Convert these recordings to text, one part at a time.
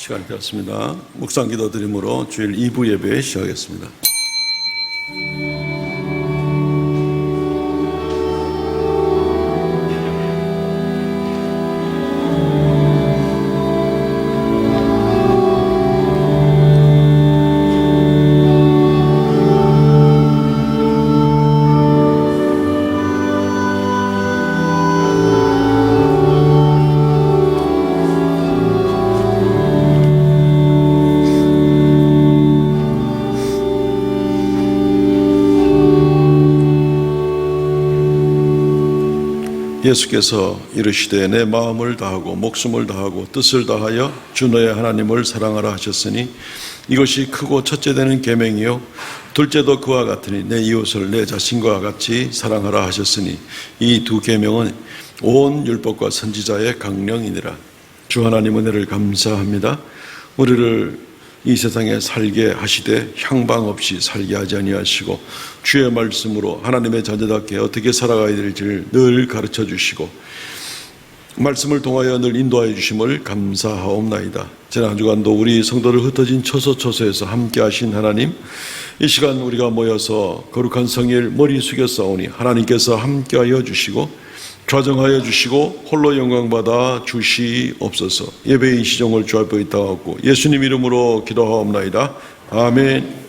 시간이 되었습니다. 묵상 기도 드림으로 주일 2부 예배 시작하겠습니다. 예수께서 이르시되 내 마음을 다하고 목숨을 다하고 뜻을 다하여 주 너의 하나님을 사랑하라 하셨으니 이것이 크고 첫째 되는 계명이요 둘째도 그와 같으니 내 이웃을 내 자신과 같이 사랑하라 하셨으니 이 두 계명은 온 율법과 선지자의 강령이니라. 주 하나님 은혜를 감사합니다. 우리를 이 세상에 살게 하시되 향방 없이 살게 하지 아니하시고 주의 말씀으로 하나님의 자녀답게 어떻게 살아가야 될지를 늘 가르쳐 주시고 말씀을 통하여 늘 인도하여 주심을 감사하옵나이다. 지난 한 주간도 우리 성도를 흩어진 처소처소에서 함께 하신 하나님, 이 시간 우리가 모여서 거룩한 성일 머리 숙여 싸우니 하나님께서 함께하여 주시고 좌정하여 주시고 홀로 영광받아 주시옵소서. 예배의 시종을 주 앞에 있다하고 예수님 이름으로 기도하옵나이다. 아멘.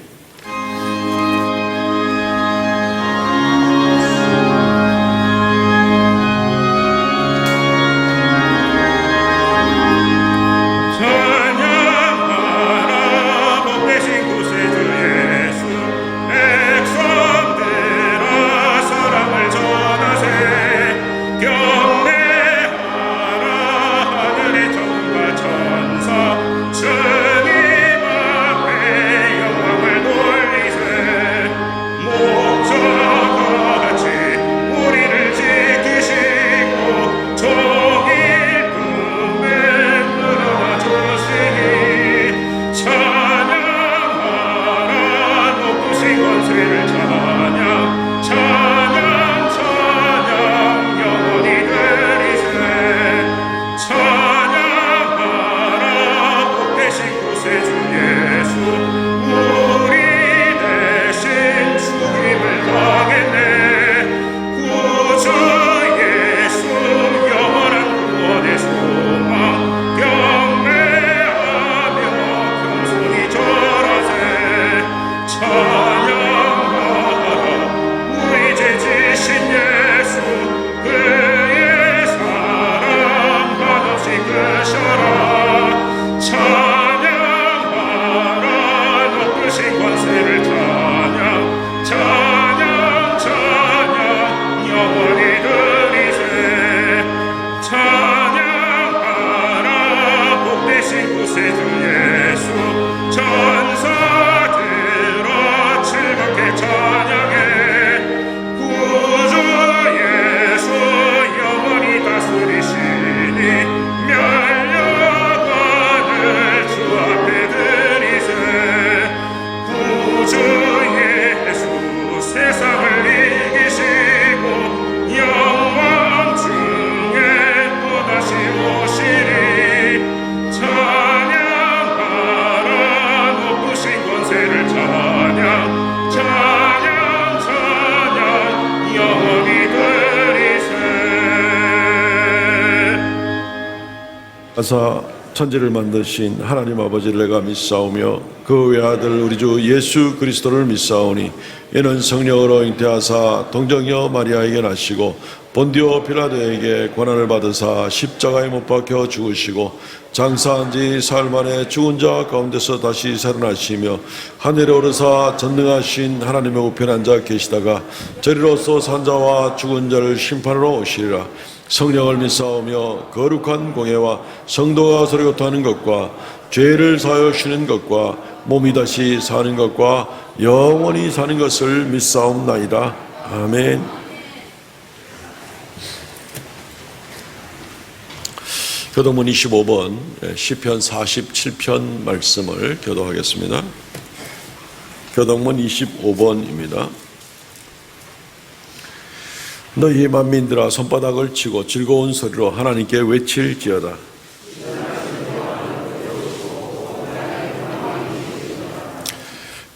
가사 천지를 만드신 하나님 아버지를 내가 믿사오며 그 외아들 우리 주 예수 그리스도를 믿사오니 이는 성령으로 잉태하사 동정녀 마리아에게 나시고 본디오 빌라도에게 고난을 받으사 십자가에 못 박혀 죽으시고 장사한 지 사흘 만에 죽은 자 가운데서 다시 살아나시며 하늘에 오르사 전능하신 하나님의 우편에 앉아 계시다가 저리로서 산 자와 죽은 자를 심판하러 오시리라. 성령을 믿사오며 거룩한 공예와 성도가 서로 교통하는 것과 죄를 사하여 주시는 것과 몸이 다시 사는 것과 영원히 사는 것을 믿사옵나이다. 아멘. 교동문 25번 시편 47편 말씀을 교도하겠습니다. 교동문 25번입니다. 너희 만민들아 손바닥을 치고 즐거운 소리로 하나님께 외칠지어다.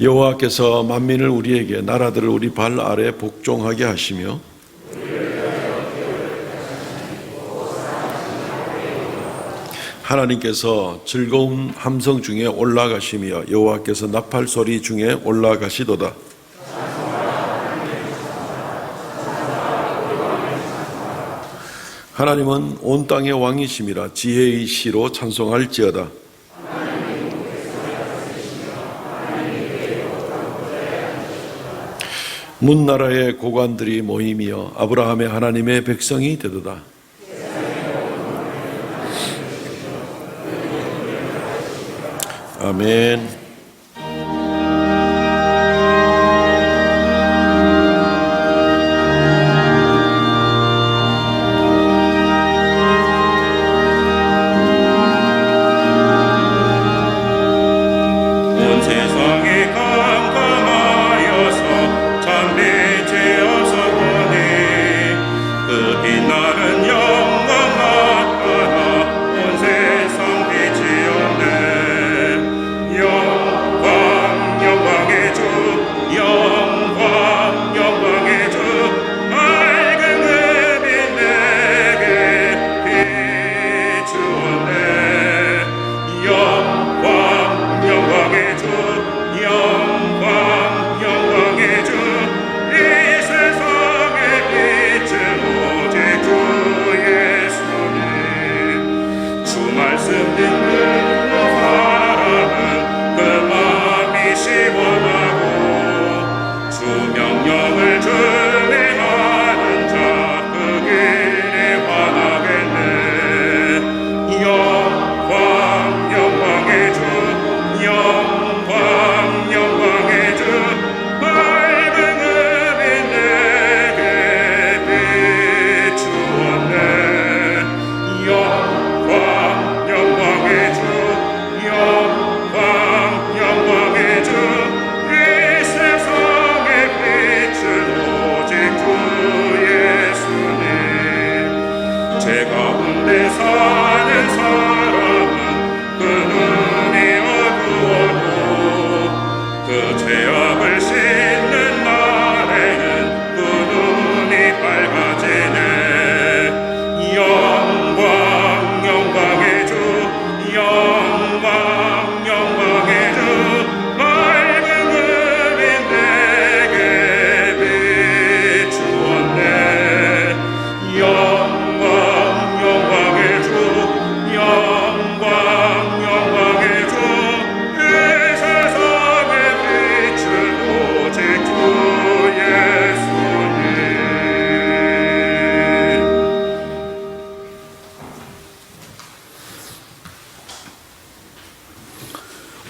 여호와께서 만민을 우리에게 나라들을 우리 발 아래 복종하게 하시며 하나님께서 즐거운 함성 중에 올라가시며 여호와께서 나팔 소리 중에 올라가시도다. 하나님은 온 땅의 왕이심이라 지혜의 시로 찬송할지어다. 문나라의 고관들이 모이며 아브라함의 하나님의 백성이 되도다. 아멘.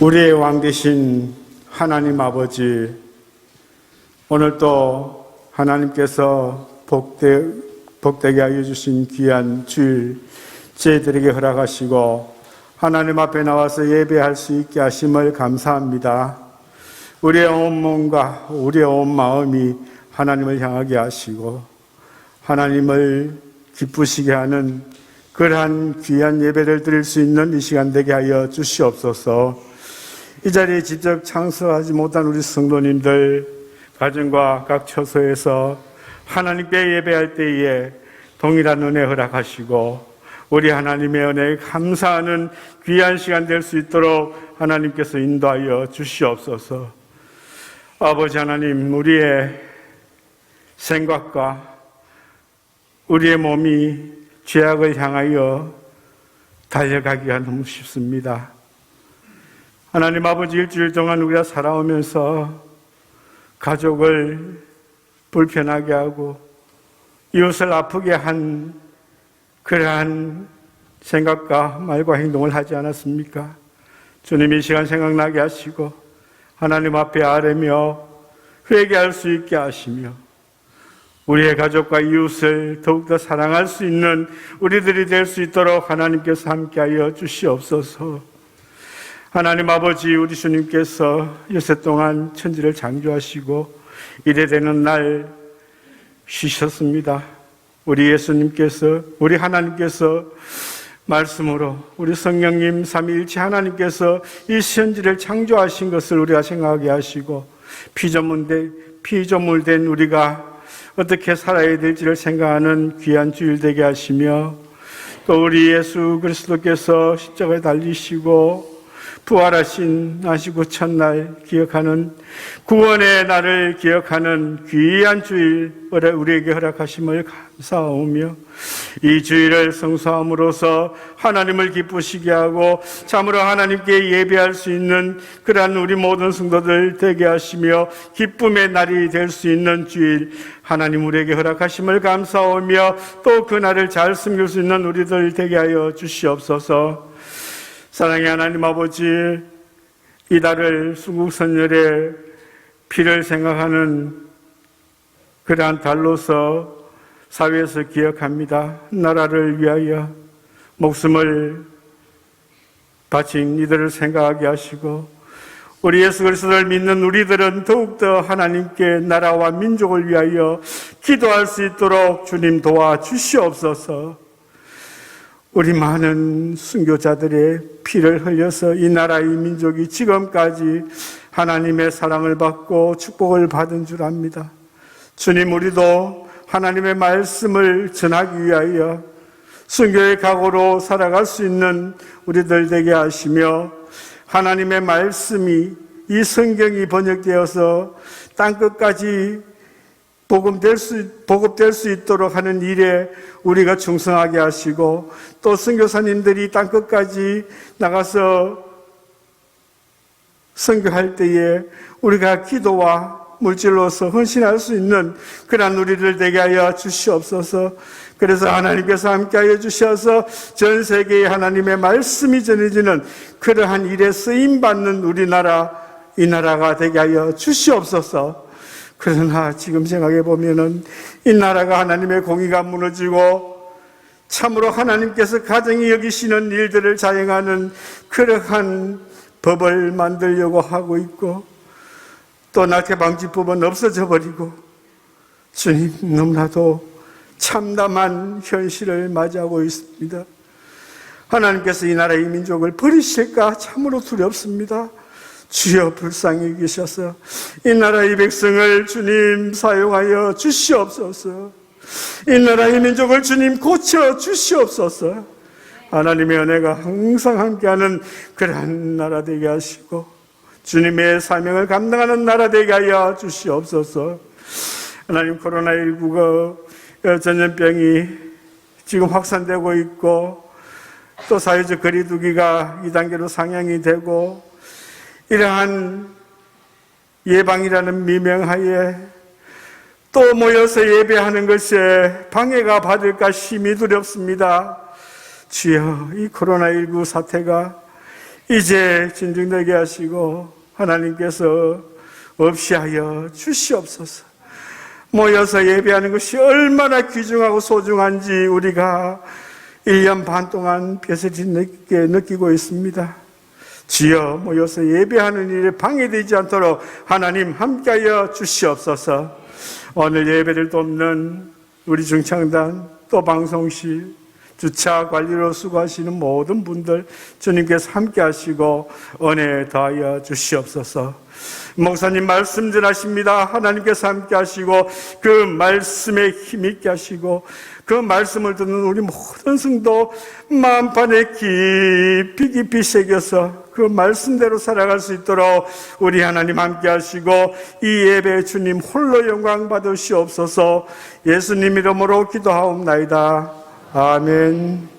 우리의 왕 되신 하나님 아버지, 오늘도 하나님께서 복되게 하여 주신 귀한 주일 저희들에게 허락하시고 하나님 앞에 나와서 예배할 수 있게 하심을 감사합니다. 우리의 온 몸과 우리의 온 마음이 하나님을 향하게 하시고 하나님을 기쁘시게 하는 그러한 귀한 예배를 드릴 수 있는 이 시간 되게 하여 주시옵소서. 이 자리에 직접 참석하지 못한 우리 성도님들 가정과 각 처소에서 하나님께 예배할 때에 동일한 은혜 허락하시고 우리 하나님의 은혜에 감사하는 귀한 시간 될 수 있도록 하나님께서 인도하여 주시옵소서. 아버지 하나님, 우리의 생각과 우리의 몸이 죄악을 향하여 달려가기가 너무 쉽습니다. 하나님 아버지, 일주일 동안 우리가 살아오면서 가족을 불편하게 하고 이웃을 아프게 한 그러한 생각과 말과 행동을 하지 않았습니까? 주님, 이 시간 생각나게 하시고 하나님 앞에 아뢰며 회개할 수 있게 하시며 우리의 가족과 이웃을 더욱더 사랑할 수 있는 우리들이 될 수 있도록 하나님께서 함께하여 주시옵소서. 하나님 아버지, 우리 주님께서 여세 동안 천지를 창조하시고 이래 되는 날 쉬셨습니다. 우리 예수님께서, 우리 하나님께서 말씀으로 우리 성령님 삼위일체 하나님께서 이 현지를 창조하신 것을 우리가 생각하게 하시고 피조물된 우리가 어떻게 살아야 될지를 생각하는 귀한 주일 되게 하시며, 또 우리 예수 그리스도께서 십자가에 달리시고 부활하시고 첫날 기억하는, 구원의 날을 기억하는 귀한 주일 우리에게 허락하심을 감사하오며, 이 주일을 성수함으로써 하나님을 기쁘시게 하고 참으로 하나님께 예배할 수 있는 그러한 우리 모든 성도들 되게 하시며, 기쁨의 날이 될 수 있는 주일 하나님 우리에게 허락하심을 감사하오며, 또 그 날을 잘 섬길 수 있는 우리들 되게 하여 주시옵소서. 사랑의 하나님 아버지, 이달을 순국선열의 피를 생각하는 그러한 달로서 사회에서 기억합니다. 나라를 위하여 목숨을 바친 이들을 생각하게 하시고, 우리 예수 그리스도를 믿는 우리들은 더욱더 하나님께 나라와 민족을 위하여 기도할 수 있도록 주님 도와주시옵소서. 우리 많은 순교자들의 피를 흘려서 이 나라, 이 민족이 지금까지 하나님의 사랑을 받고 축복을 받은 줄 압니다. 주님, 우리도 하나님의 말씀을 전하기 위하여 순교의 각오로 살아갈 수 있는 우리들 되게 하시며, 하나님의 말씀이, 이 성경이 번역되어서 땅끝까지 보급될 수 있도록 하는 일에 우리가 충성하게 하시고, 또 선교사님들이 땅끝까지 나가서 선교할 때에 우리가 기도와 물질로서 헌신할 수 있는 그러한 우리들 되게 하여 주시옵소서. 그래서 하나님께서 함께하여 주셔서 전 세계에 하나님의 말씀이 전해지는 그러한 일에 쓰임받는 우리나라, 이 나라가 되게 하여 주시옵소서. 그러나 지금 생각해 보면은 이 나라가 하나님의 공의가 무너지고 참으로 하나님께서 가정이 여기시는 일들을 자행하는 그러한 법을 만들려고 하고 있고, 또 낙태방지법은 없어져 버리고, 주님, 너무나도 참담한 현실을 맞이하고 있습니다. 하나님께서 이 나라, 이 민족을 버리실까 참으로 두렵습니다. 주여, 불쌍히 계셔서 이 나라, 이 백성을 주님 사용하여 주시옵소서. 이 나라, 이 민족을 주님 고쳐 주시옵소서. 하나님의 은혜가 항상 함께하는 그러한 나라 되게 하시고, 주님의 사명을 감당하는 나라 되게 하여 주시옵소서. 하나님, 코로나19가 전염병이 지금 확산되고 있고, 또 사회적 거리두기가 2단계로 상향이 되고, 이러한 예방이라는 미명하에 또 모여서 예배하는 것에 방해가 받을까 심히 두렵습니다. 주여, 이 코로나19 사태가 이제 진정되게 하시고 하나님께서 없이 하여 주시옵소서. 모여서 예배하는 것이 얼마나 귀중하고 소중한지 우리가 1년 반 동안 뼈저리 느끼고 있습니다. 주여, 모여서 예배하는 일에 방해되지 않도록 하나님 함께하여 주시옵소서. 오늘 예배를 돕는 우리 중창단, 또 방송실, 주차 관리로 수고하시는 모든 분들 주님께서 함께하시고 은혜 더하여 주시옵소서. 목사님 말씀 전하십니다. 하나님께서 함께하시고 그 말씀에 힘있게 하시고, 그 말씀을 듣는 우리 모든 성도 마음판에 깊이 새겨서 그 말씀대로 살아갈 수 있도록 우리 하나님 함께하시고, 이 예배 주님 홀로 영광 받으시옵소서. 예수님 이름으로 기도하옵나이다. 아멘.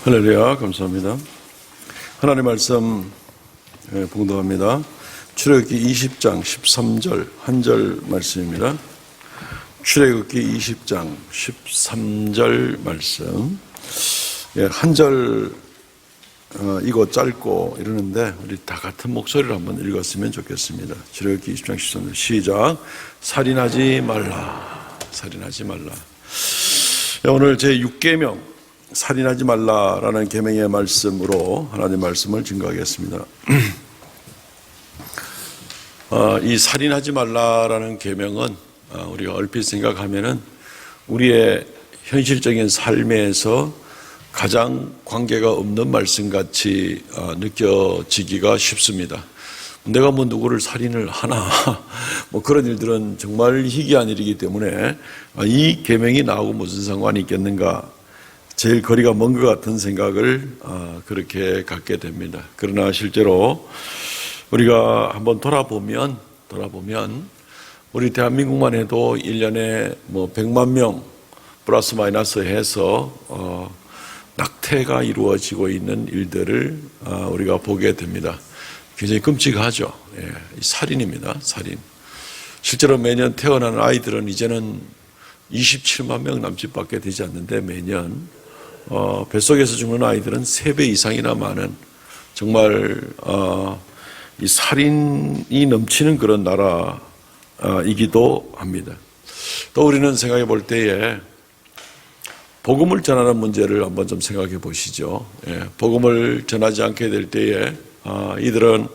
할렐루야, 감사합니다. 하나님 말씀 봉독합니다. 출애굽기 20장 13절 한 절 말씀입니다. 출애굽기 20장 13절 말씀. 한 절 이거 짧고 이러는데 우리 다 같은 목소리로 한번 읽었으면 좋겠습니다. 출애굽기 20장 13절 시작. 살인하지 말라. 살인하지 말라. 오늘 제 6계명 살인하지 말라라는 계명의 말씀으로 하나님 말씀을 증거하겠습니다. 이 살인하지 말라라는 계명은 우리가 얼핏 생각하면은 우리의 현실적인 삶에서 가장 관계가 없는 말씀같이 느껴지기가 쉽습니다. 내가 뭐 누구를 살인을 하나 뭐 그런 일들은 정말 희귀한 일이기 때문에 이 계명이 나하고 무슨 상관이 있겠는가, 제일 거리가 먼 것 같은 생각을 그렇게 갖게 됩니다. 그러나 실제로 우리가 한번 돌아보면 우리 대한민국만 해도 1년에 뭐 100만 명 플러스 마이너스 해서 낙태가 이루어지고 있는 일들을 우리가 보게 됩니다. 굉장히 끔찍하죠. 살인입니다. 살인. 실제로 매년 태어나는 아이들은 이제는 27만 명 남짓밖에 되지 않는데 매년 뱃속에서 죽는 아이들은 3배 이상이나 많은 정말 이 살인이 넘치는 그런 나라이기도 합니다. 또 우리는 생각해 볼 때에 복음을 전하는 문제를 한번 좀 생각해 보시죠. 복음을 전하지 않게 될 때에 이들은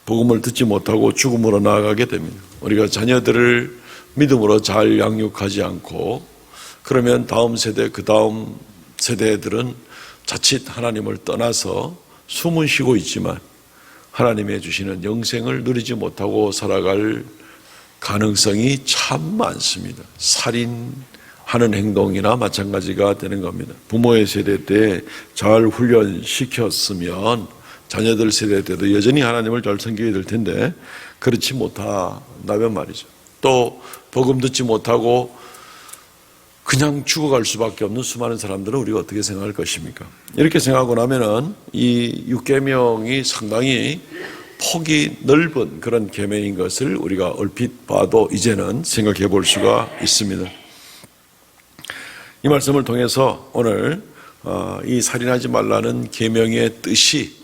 복음을 듣지 못하고 죽음으로 나아가게 됩니다. 우리가 자녀들을 믿음으로 잘 양육하지 않고 그러면 다음 세대, 그 다음 세대들은 자칫 하나님을 떠나서 숨은 쉬고 있지만 하나님의 주시는 영생을 누리지 못하고 살아갈 가능성이 참 많습니다. 살인하는 행동이나 마찬가지가 되는 겁니다. 부모의 세대 때 잘 훈련시켰으면 자녀들 세대 때도 여전히 하나님을 잘 섬기게 될 텐데 그렇지 못한다면 말이죠. 또 복음 듣지 못하고 그냥 죽어갈 수밖에 없는 수많은 사람들은 우리가 어떻게 생각할 것입니까? 이렇게 생각하고 나면은 이 6계명이 상당히 폭이 넓은 그런 계명인 것을 우리가 얼핏 봐도 이제는 생각해 볼 수가 있습니다. 이 말씀을 통해서 오늘 이 살인하지 말라는 계명의 뜻이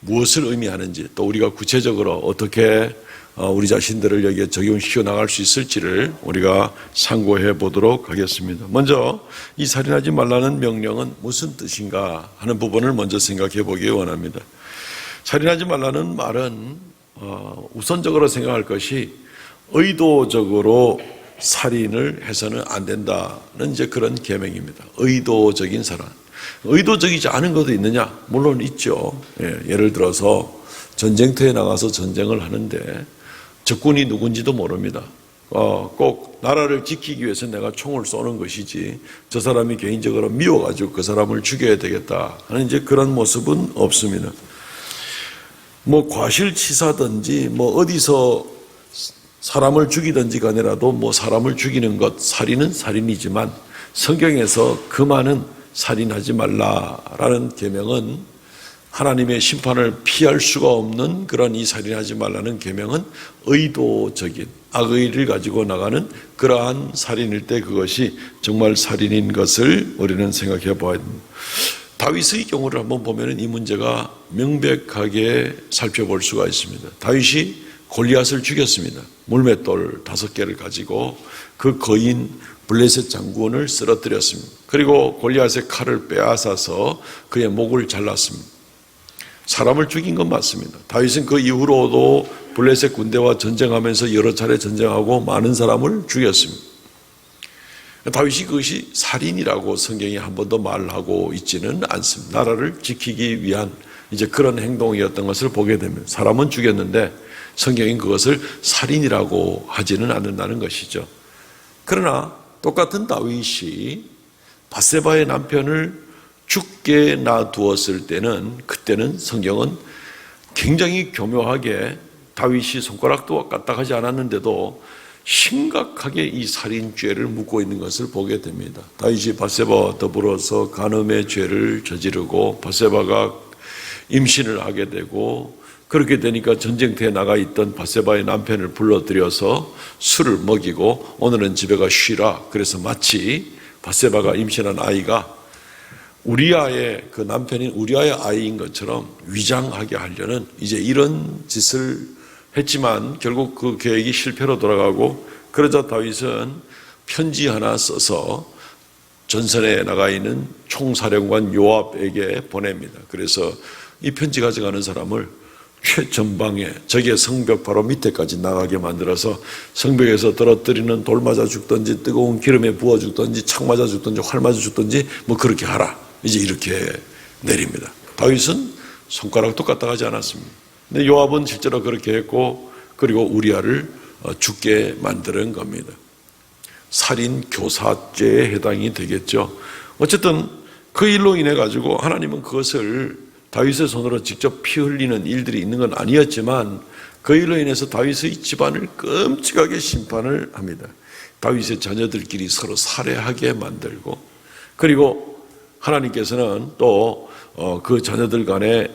무엇을 의미하는지, 또 우리가 구체적으로 어떻게 우리 자신들을 여기에 적용시켜 나갈 수 있을지를 우리가 상고해 보도록 하겠습니다. 먼저 이 살인하지 말라는 명령은 무슨 뜻인가 하는 부분을 먼저 생각해 보기 원합니다. 살인하지 말라는 말은 우선적으로 생각할 것이 의도적으로 살인을 해서는 안 된다는 이제 그런 계명입니다. 의도적인 살인. 의도적이지 않은 것도 있느냐? 물론 있죠. 예를 들어서 전쟁터에 나가서 전쟁을 하는데 적군이 누군지도 모릅니다. 꼭 나라를 지키기 위해서 내가 총을 쏘는 것이지 저 사람이 개인적으로 미워가지고 그 사람을 죽여야 되겠다 하는 이제 그런 모습은 없습니다. 뭐 과실치사든지 뭐 어디서 사람을 죽이든지 간에라도 뭐 사람을 죽이는 것, 살인은 살인이지만 성경에서 그 많은 살인하지 말라라는 계명은 하나님의 심판을 피할 수가 없는 그런 이 살인하지 말라는 계명은 의도적인 악의를 가지고 나가는 그러한 살인일 때 그것이 정말 살인인 것을 우리는 생각해 보아야 됩니다. 다윗의 경우를 한번 보면 이 문제가 명백하게 살펴볼 수가 있습니다. 다윗이 골리앗을 죽였습니다. 물맷돌 5개를 가지고 그 거인 블레셋 장군을 쓰러뜨렸습니다. 그리고 골리앗의 칼을 빼앗아서 그의 목을 잘랐습니다. 사람을 죽인 건 맞습니다. 다윗은 그 이후로도 블레셋 군대와 전쟁하면서 여러 차례 전쟁하고 많은 사람을 죽였습니다. 다윗이 그것이 살인이라고 성경이 한 번도 말하고 있지는 않습니다. 나라를 지키기 위한 이제 그런 행동이었던 것을 보게 됩니다. 사람은 죽였는데 성경은 그것을 살인이라고 하지는 않는다는 것이죠. 그러나 똑같은 다윗이 밧세바의 남편을 죽게 놔두었을 때는 그때는 성경은 굉장히 교묘하게 다윗이 손가락도 까딱하지 않았는데도 심각하게 이 살인죄를 묻고 있는 것을 보게 됩니다. 다윗이 밧세바와 더불어서 간음의 죄를 저지르고 밧세바가 임신을 하게 되고, 그렇게 되니까 전쟁터에 나가 있던 밧세바의 남편을 불러들여서 술을 먹이고 오늘은 집에 가 쉬라. 그래서 마치 밧세바가 임신한 아이가 우리아의 그 남편인 우리아의 아이인 것처럼 위장하게 하려는 이제 이런 짓을 했지만 결국 그 계획이 실패로 돌아가고, 그러자 다윗은 편지 하나 써서 전선에 나가 있는 총사령관 요압에게 보냅니다. 그래서 이 편지 가져가는 사람을 최전방에 적의 성벽 바로 밑에까지 나가게 만들어서 성벽에서 떨어뜨리는 돌 맞아 죽든지 뜨거운 기름에 부어 죽든지 창 맞아 죽든지 활 맞아 죽든지 뭐 그렇게 하라. 이제 이렇게 내립니다. 다윗은 손가락도 까딱하지 않았습니다. 근데 요압은 실제로 그렇게 했고, 그리고 우리아를 죽게 만드는 겁니다. 살인 교사죄에 해당이 되겠죠. 어쨌든 그 일로 인해 가지고 하나님은 그것을 다윗의 손으로 직접 피 흘리는 일들이 있는 건 아니었지만 그 일로 인해서 다윗의 집안을 끔찍하게 심판을 합니다. 다윗의 자녀들끼리 서로 살해하게 만들고, 그리고 하나님께서는 또 그 자녀들 간에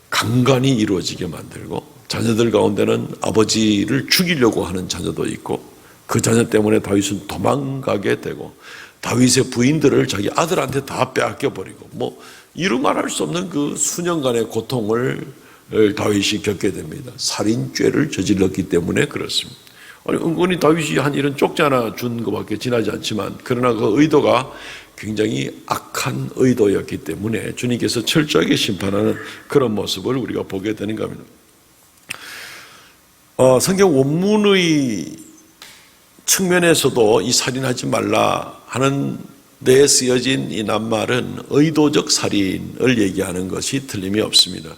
강간이 이루어지게 만들고, 자녀들 가운데는 아버지를 죽이려고 하는 자녀도 있고, 그 자녀 때문에 다윗은 도망가게 되고 다윗의 부인들을 자기 아들한테 다 빼앗겨 버리고, 뭐 이루 말할 수 없는 그 수년간의 고통을 다윗이 겪게 됩니다. 살인죄를 저질렀기 때문에 그렇습니다. 아니, 은근히 다윗이 한 일은 쪽지 하나 준 것밖에 지나지 않지만, 그러나 그 의도가 굉장히 악한 의도였기 때문에 주님께서 철저하게 심판하는 그런 모습을 우리가 보게 되는 겁니다. 성경 원문의 측면에서도 이 살인하지 말라 하는 데 쓰여진 이 낱말은 의도적 살인을 얘기하는 것이 틀림이 없습니다.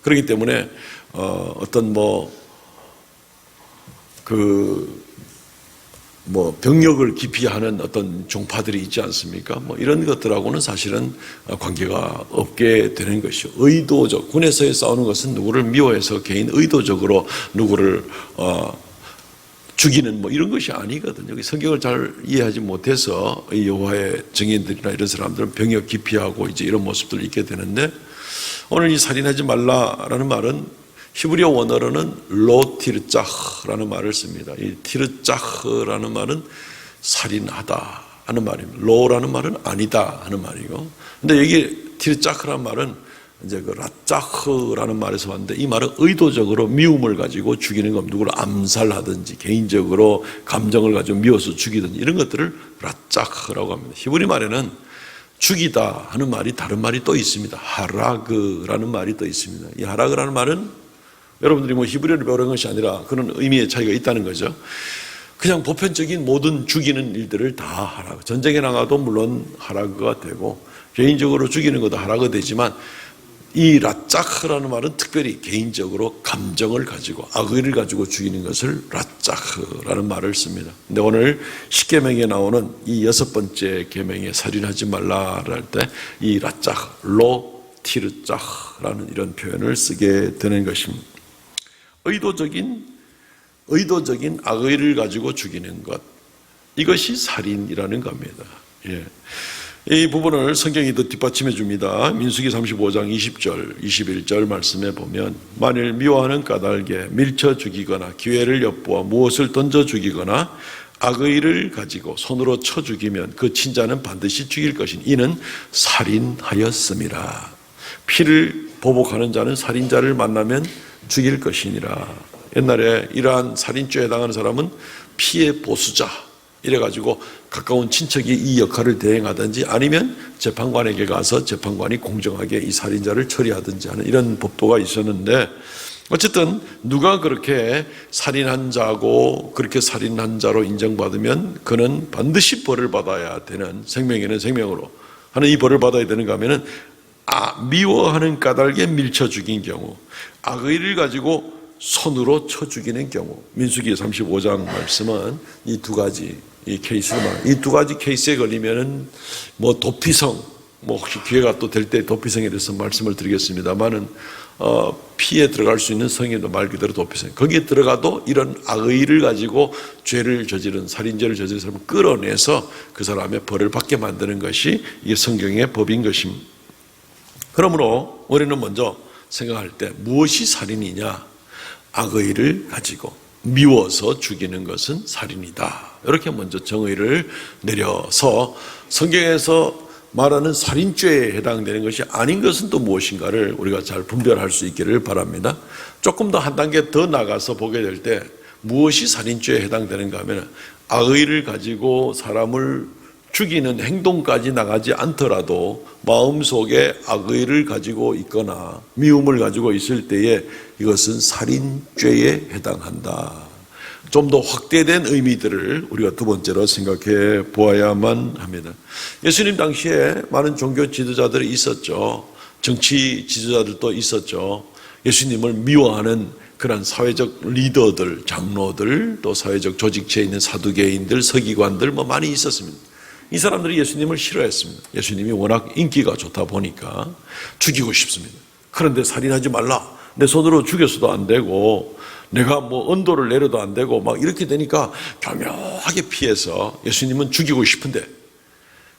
그렇기 때문에 어떤 병력을 기피하는 어떤 종파들이 있지 않습니까? 이런 것들하고는 사실은 관계가 없게 되는 것이죠. 의도적, 군에서의 싸우는 것은 누구를 미워해서 개인 의도적으로 누구를 죽이는 이런 것이 아니거든요. 성경을 잘 이해하지 못해서 여호와의 증인들이나 이런 사람들은 병역 기피하고 이제 이런 모습들을 있게 되는데, 오늘 이 살인하지 말라라는 말은 히브리어 원어로는 로티르짜흐라는 말을 씁니다. 이 티르짜흐라는 말은 살인하다 하는 말입니다. 로라는 말은 아니다 하는 말이고, 근데 여기 티르짜흐라는 말은 이제 그 라짜흐라는 말에서 왔는데, 이 말은 의도적으로 미움을 가지고 죽이는 겁니다. 누구를 암살하든지 개인적으로 감정을 가지고 미워서 죽이든지 이런 것들을 라짜흐라고 합니다. 히브리 말에는 죽이다 하는 말이 다른 말이 또 있습니다. 하라그라는 말이 또 있습니다. 이 하라그라는 말은 여러분들이 히브리어를 배우는 것이 아니라 그런 의미의 차이가 있다는 거죠. 그냥 보편적인 모든 죽이는 일들을 다 하라그, 전쟁에 나가도 물론 하라그가 되고 개인적으로 죽이는 것도 하라그 되지만, 이 라짜흐라는 말은 특별히 개인적으로 감정을 가지고 악의를 가지고 죽이는 것을 라짜흐라는 말을 씁니다. 근데 오늘 십계명에 나오는 이 6번째 계명에 살인하지 말라를 할 때 이 라짜흐, 로티르짜흐라는 이런 표현을 쓰게 되는 것입니다. 의도적인 악의를 가지고 죽이는 것, 이것이 살인이라는 겁니다. 예. 이 부분을 성경이 더 뒷받침해 줍니다. 민수기 35장 20절, 21절 말씀에 보면, 만일 미워하는 까닭에 밀쳐 죽이거나 기회를 엿보아 무엇을 던져 죽이거나 악의를 가지고 손으로 쳐 죽이면 그 친자는 반드시 죽일 것이니 이는 살인하였음이라. 피를 보복하는 자는 살인자를 만나면 죽일 것이니라. 옛날에 이러한 살인죄에 해당하는 사람은 피의 보수자, 이래가지고 가까운 친척이 이 역할을 대행하든지 아니면 재판관에게 가서 재판관이 공정하게 이 살인자를 처리하든지 하는 이런 법도가 있었는데, 어쨌든 누가 그렇게 살인한 자고 그렇게 살인한 자로 인정받으면 그는 반드시 벌을 받아야 되는, 생명에는 생명으로 하는 이 벌을 받아야 되는가 하면은, 미워하는 까닭에 밀쳐 죽인 경우, 악의를 가지고 손으로 쳐 죽이는 경우, 민수기 35장 말씀은 이 두 가지 이 케이스만, 이 두 가지 케이스에 걸리면은 도피성, 뭐 혹시 기회가 또 될 때 도피성에 대해서 말씀을 드리겠습니다만은 피에 들어갈 수 있는 성인도 말 그대로 도피성. 거기에 들어가도 이런 악의를 가지고 죄를 저지른 살인죄를 저지른 사람을 끌어내서 그 사람의 벌을 받게 만드는 것이 이게 성경의 법인 것입니다. 그러므로 우리는 먼저 생각할 때 무엇이 살인이냐? 악의를 가지고 미워서 죽이는 것은 살인이다. 이렇게 먼저 정의를 내려서 성경에서 말하는 살인죄에 해당되는 것이 아닌 것은 또 무엇인가를 우리가 잘 분별할 수 있기를 바랍니다. 조금 더 한 단계 더 나가서 보게 될 때 무엇이 살인죄에 해당되는가 하면 악의를 가지고 사람을 죽이는 행동까지 나가지 않더라도 마음속에 악의를 가지고 있거나 미움을 가지고 있을 때에 이것은 살인죄에 해당한다. 좀 더 확대된 의미들을 우리가 두 번째로 생각해 보아야만 합니다. 예수님 당시에 많은 종교 지도자들이 있었죠. 정치 지도자들도 있었죠. 예수님을 미워하는 그런 사회적 리더들, 장로들, 또 사회적 조직체에 있는 사두개인들, 서기관들 뭐 많이 있었습니다. 이 사람들이 예수님을 싫어했습니다. 예수님이 워낙 인기가 좋다 보니까 죽이고 싶습니다. 그런데 살인하지 말라. 내 손으로 죽였어도 안 되고 내가 뭐 언도를 내려도 안 되고 막 이렇게 되니까 교묘하게 피해서 예수님은 죽이고 싶은데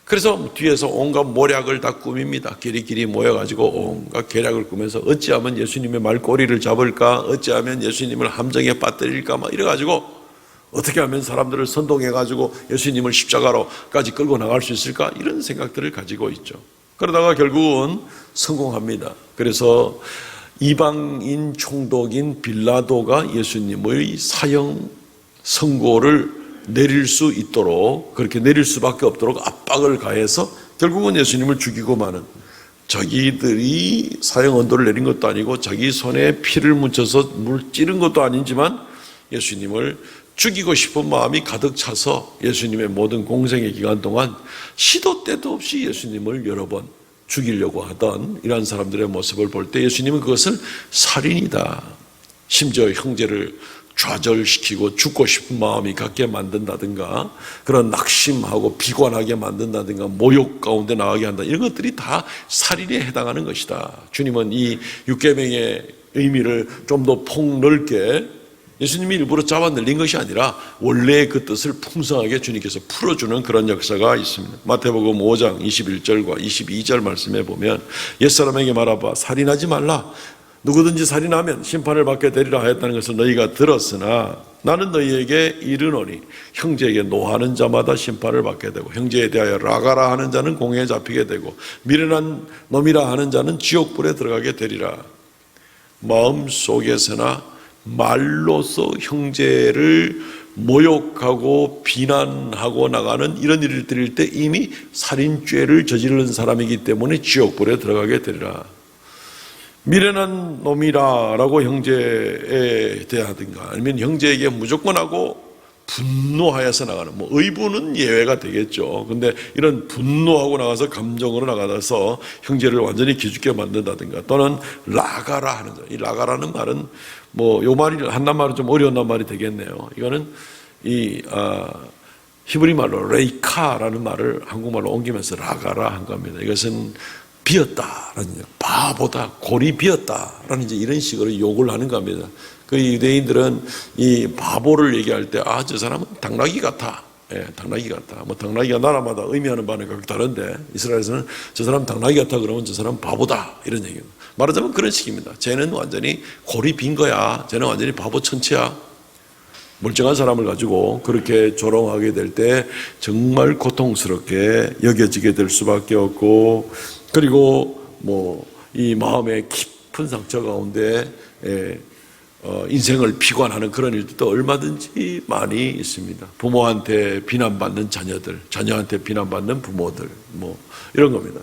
그래서 뒤에서 온갖 모략을 다 꾸밉니다. 끼리끼리 모여가지고 온갖 계략을 꾸면서 어찌하면 예수님의 말꼬리를 잡을까, 어찌하면 예수님을 함정에 빠뜨릴까 막 이래가지고 어떻게 하면 사람들을 선동해가지고 예수님을 십자가로까지 끌고 나갈 수 있을까 이런 생각들을 가지고 있죠. 그러다가 결국은 성공합니다. 그래서 이방인 총독인 빌라도가 예수님의 사형 선고를 내릴 수 있도록 그렇게 내릴 수밖에 없도록 압박을 가해서 결국은 예수님을 죽이고 마는 자기들이 사형 언도를 내린 것도 아니고 자기 손에 피를 묻혀서 물 찌른 것도 아니지만 예수님을 죽이고 싶은 마음이 가득 차서 예수님의 모든 공생의 기간 동안 시도 때도 없이 예수님을 여러 번 죽이려고 하던 이러한 사람들의 모습을 볼 때 예수님은 그것을 살인이다. 심지어 형제를 좌절시키고 죽고 싶은 마음이 갖게 만든다든가 그런 낙심하고 비관하게 만든다든가 모욕 가운데 나가게 한다. 이런 것들이 다 살인에 해당하는 것이다. 주님은 이 육계명의 의미를 좀 더 폭넓게 예수님이 일부러 잡아 늘린 것이 아니라 원래의 그 뜻을 풍성하게 주님께서 풀어주는 그런 역사가 있습니다. 마태복음 5장 21절과 22절 말씀에 보면 옛사람에게 말하봐 살인하지 말라. 누구든지 살인하면 심판을 받게 되리라 하였다는 것을 너희가 들었으나 나는 너희에게 이르노니 형제에게 노하는 자마다 심판을 받게 되고 형제에 대하여 라가라 하는 자는 공회에 잡히게 되고 미련한 놈이라 하는 자는 지옥불에 들어가게 되리라. 마음속에서나 말로서 형제를 모욕하고 비난하고 나가는 이런 일을 드릴 때 이미 살인죄를 저지른 사람이기 때문에 지옥불에 들어가게 되리라. 미련한 놈이라고 형제에 대하든가 아니면 형제에게 무조건 하고 분노하여서 나가는 뭐 의부는 예외가 되겠죠. 근데 이런 분노하고 나가서 감정으로 나가서 형제를 완전히 기죽게 만든다든가 또는 라가라 하는 자. 이 라가라는 말은 뭐 요 말이 한낱말은 좀 어려운 말이 되겠네요. 이거는 이 히브리 말로 레이카라는 말을 한국말로 옮기면서 라가라 한 겁니다. 이것은 비었다라는 바보다 골이 비었다라는 이제 이런 식으로 욕을 하는 겁니다. 그 유대인들은 이 바보를 얘기할 때 저 사람은 당나귀 같아. 예, 당나귀 같아. 뭐 당나귀가 나라마다 의미하는 바는 각각 다른데 이스라엘에서는 저 사람 당나귀 같아 그러면 저 사람 바보다 이런 얘기입니다. 말하자면 그런 식입니다. 쟤는 완전히 골이 빈 거야. 쟤는 완전히 바보 천치야. 멀쩡한 사람을 가지고 그렇게 조롱하게 될 때 정말 고통스럽게 여겨지게 될 수밖에 없고 그리고 뭐 이 마음의 깊은 상처 가운데 인생을 피관하는 그런 일들도 얼마든지 많이 있습니다. 부모한테 비난받는 자녀들, 자녀한테 비난받는 부모들, 뭐 이런 겁니다.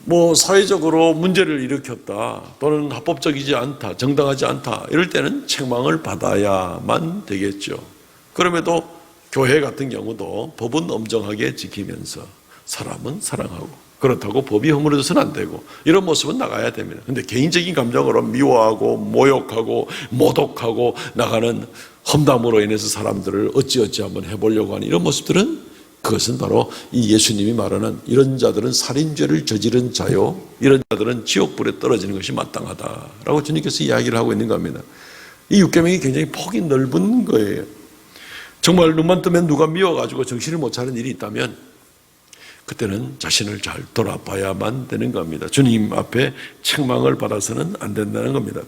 뭐 사회적으로 문제를 일으켰다 또는 합법적이지 않다, 정당하지 않다 이럴 때는 책망을 받아야만 되겠죠. 그럼에도 교회 같은 경우도 법은 엄정하게 지키면서 사람은 사랑하고 그렇다고 법이 허물어져서는 안 되고 이런 모습은 나가야 됩니다. 근데 개인적인 감정으로 미워하고 모욕하고 모독하고 나가는 험담으로 인해서 사람들을 어찌어찌 한번 해보려고 하는 이런 모습들은 그것은 바로 이 예수님이 말하는 이런 자들은 살인죄를 저지른 자요, 이런 자들은 지옥불에 떨어지는 것이 마땅하다라고 주님께서 이야기를 하고 있는 겁니다. 이 육계명이 굉장히 폭이 넓은 거예요. 정말 눈만 뜨면 누가 미워가지고 정신을 못 차리는 일이 있다면 그때는 자신을 잘 돌아봐야만 되는 겁니다. 주님 앞에 책망을 받아서는 안 된다는 겁니다.